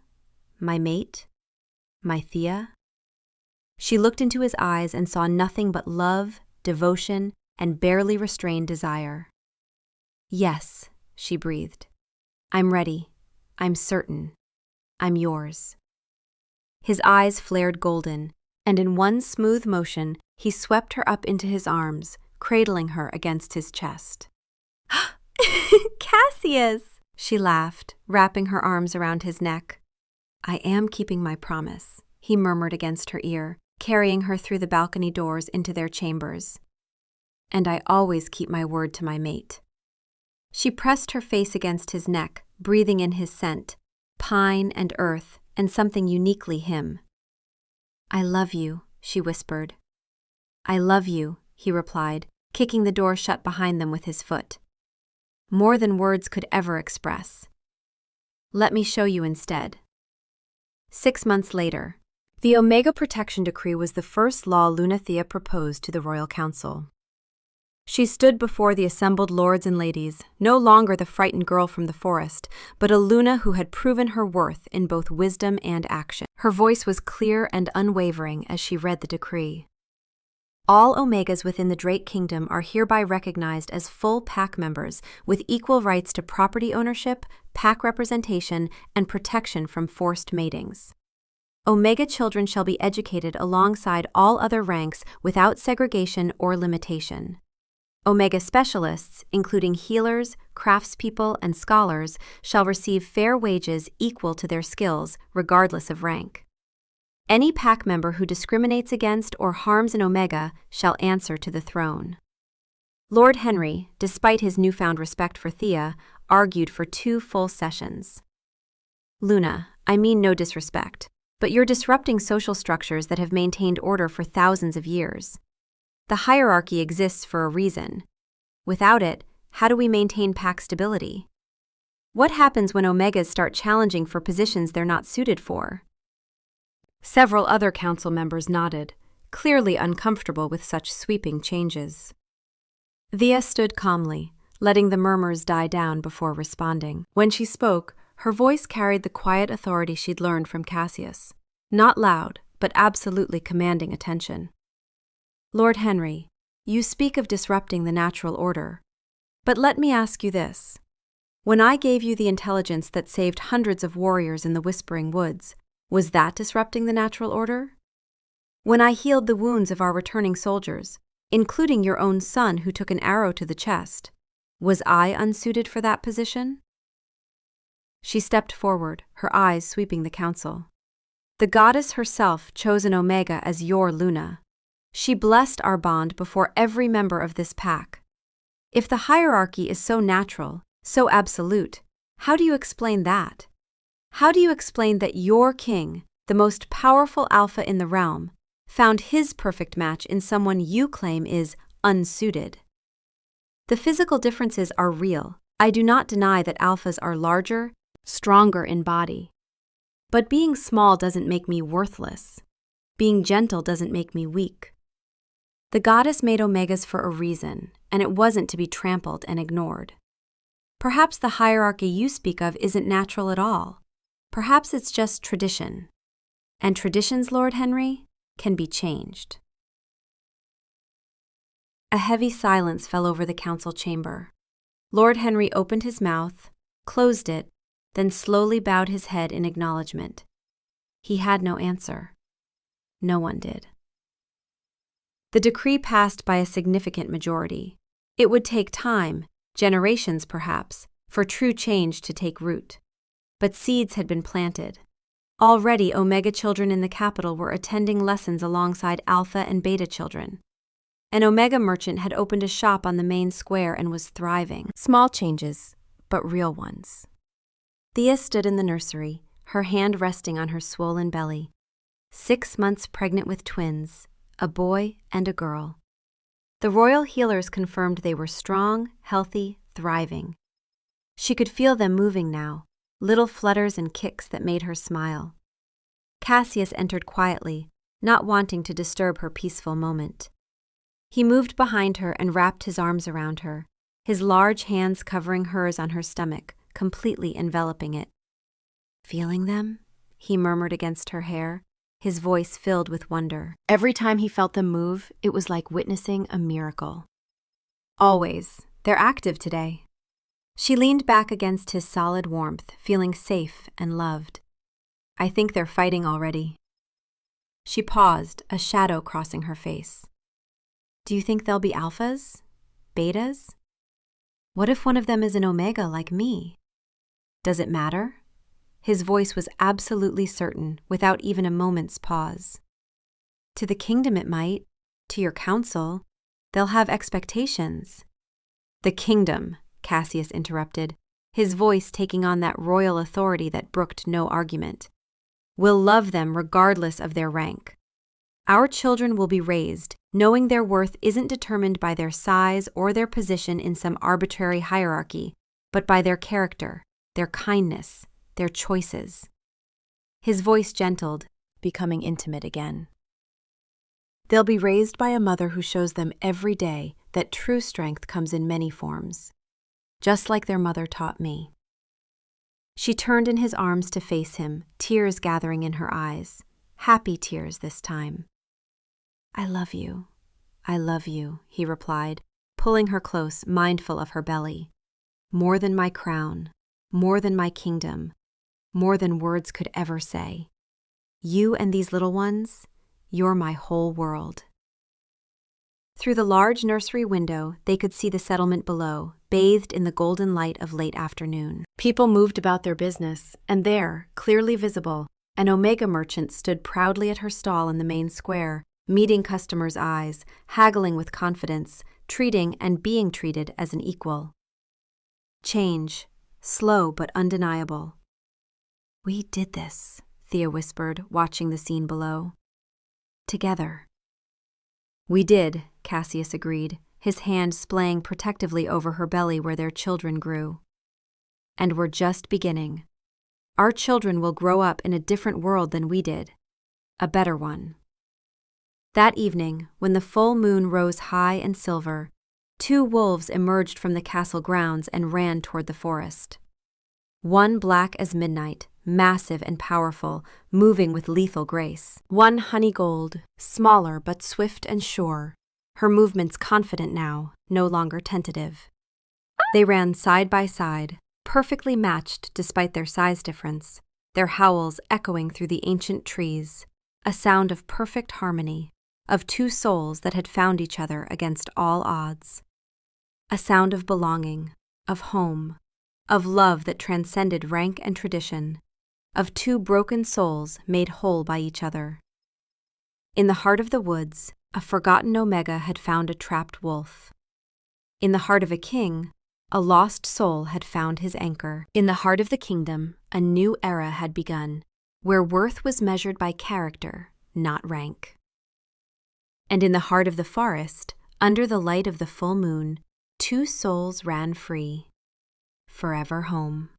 My mate? My Thea?" She looked into his eyes and saw nothing but love, devotion, and barely restrained desire. "Yes," she breathed. "I'm ready. I'm certain. I'm yours." His eyes flared golden, and in one smooth motion, he swept her up into his arms, cradling her against his chest. "Cassius!" she laughed, wrapping her arms around his neck. "I am keeping my promise," he murmured against her ear, carrying her through the balcony doors into their chambers. "And I always keep my word to my mate." She pressed her face against his neck, breathing in his scent, pine and earth, and something uniquely him. "I love you," she whispered. "I love you," he replied, kicking the door shut behind them with his foot. "More than words could ever express. Let me show you instead." 6 months later, the Omega Protection Decree was the first law Luna Thea proposed to the Royal Council. She stood before the assembled lords and ladies, no longer the frightened girl from the forest, but a Luna who had proven her worth in both wisdom and action. Her voice was clear and unwavering as she read the decree. "All Omegas within the Drake Kingdom are hereby recognized as full pack members with equal rights to property ownership, pack representation, and protection from forced matings. Omega children shall be educated alongside all other ranks without segregation or limitation. Omega specialists, including healers, craftspeople, and scholars, shall receive fair wages equal to their skills, regardless of rank. Any pack member who discriminates against or harms an Omega shall answer to the throne. Lord Henry, despite his newfound respect for Thea, argued for 2 full sessions. Luna, I mean no disrespect, but you're disrupting social structures that have maintained order for thousands of years. The hierarchy exists for a reason. Without it, how do we maintain pack stability? What happens when Omegas start challenging for positions they're not suited for? Several other council members nodded, clearly uncomfortable with such sweeping changes. Thea stood calmly, letting the murmurs die down before responding. When she spoke, her voice carried the quiet authority she'd learned from Cassius, not loud, but absolutely commanding attention. Lord Henry, you speak of disrupting the natural order. But let me ask you this. When I gave you the intelligence that saved hundreds of warriors in the Whispering Woods, was that disrupting the natural order? When I healed the wounds of our returning soldiers, including your own son who took an arrow to the chest, was I unsuited for that position? She stepped forward, her eyes sweeping the council. The goddess herself chose an Omega as your Luna. She blessed our bond before every member of this pack. If the hierarchy is so natural, so absolute, how do you explain that? How do you explain that your king, the most powerful alpha in the realm, found his perfect match in someone you claim is unsuited? The physical differences are real. I do not deny that alphas are larger, stronger in body. But being small doesn't make me worthless. Being gentle doesn't make me weak. The goddess made Omegas for a reason, and it wasn't to be trampled and ignored. Perhaps the hierarchy you speak of isn't natural at all. Perhaps it's just tradition. And traditions, Lord Henry, can be changed. A heavy silence fell over the council chamber. Lord Henry opened his mouth, closed it, then slowly bowed his head in acknowledgement. He had no answer. No one did. The decree passed by a significant majority. It would take time, generations perhaps, for true change to take root. But seeds had been planted. Already Omega children in the capital were attending lessons alongside Alpha and Beta children. An Omega merchant had opened a shop on the main square and was thriving. Small changes, but real ones. Thea stood in the nursery, her hand resting on her swollen belly. 6 months pregnant with twins, a boy and a girl. The royal healers confirmed they were strong, healthy, thriving. She could feel them moving now, little flutters and kicks that made her smile. Cassius entered quietly, not wanting to disturb her peaceful moment. He moved behind her and wrapped his arms around her, his large hands covering hers on her stomach, completely enveloping it. "Feeling them?" he murmured against her hair, his voice filled with wonder. Every time he felt them move, it was like witnessing a miracle. "Always. They're active today." She leaned back against his solid warmth, feeling safe and loved. "I think they're fighting already." She paused, a shadow crossing her face. "Do you think they'll be alphas? Betas? What if one of them is an Omega like me? Does it matter?" His voice was absolutely certain, without even a moment's pause. "To the kingdom it might. To your council. They'll have expectations." "The kingdom," Cassius interrupted, his voice taking on that royal authority that brooked no argument, "will love them regardless of their rank. Our children will be raised, knowing their worth isn't determined by their size or their position in some arbitrary hierarchy, but by their character, their kindness, their choices." His voice gentled, becoming intimate again. "They'll be raised by a mother who shows them every day that true strength comes in many forms, just like their mother taught me." She turned in his arms to face him, tears gathering in her eyes, happy tears this time. "I love you. I love you," he replied, pulling her close, mindful of her belly. "More than my crown, more than my kingdom, more than words could ever say. You and these little ones, you're my whole world." Through the large nursery window, they could see the settlement below, bathed in the golden light of late afternoon. People moved about their business, and there, clearly visible, an Omega merchant stood proudly at her stall in the main square, meeting customers' eyes, haggling with confidence, treating and being treated as an equal. Change, slow but undeniable. "We did this," Thea whispered, watching the scene below. "Together." "We did," Cassius agreed, his hand splaying protectively over her belly where their children grew. "And we're just beginning. Our children will grow up in a different world than we did. A better one." That evening, when the full moon rose high and silver, 2 wolves emerged from the castle grounds and ran toward the forest. One black as midnight, massive and powerful, moving with lethal grace. One honey gold, smaller but swift and sure, her movements confident now, no longer tentative. They ran side by side, perfectly matched despite their size difference, their howls echoing through the ancient trees, a sound of perfect harmony, of 2 souls that had found each other against all odds. A sound of belonging, of home, of love that transcended rank and tradition, of 2 broken souls made whole by each other. In the heart of the woods, a forgotten Omega had found a trapped wolf. In the heart of a king, a lost soul had found his anchor. In the heart of the kingdom, a new era had begun, where worth was measured by character, not rank. And in the heart of the forest, under the light of the full moon, 2 souls ran free, forever home.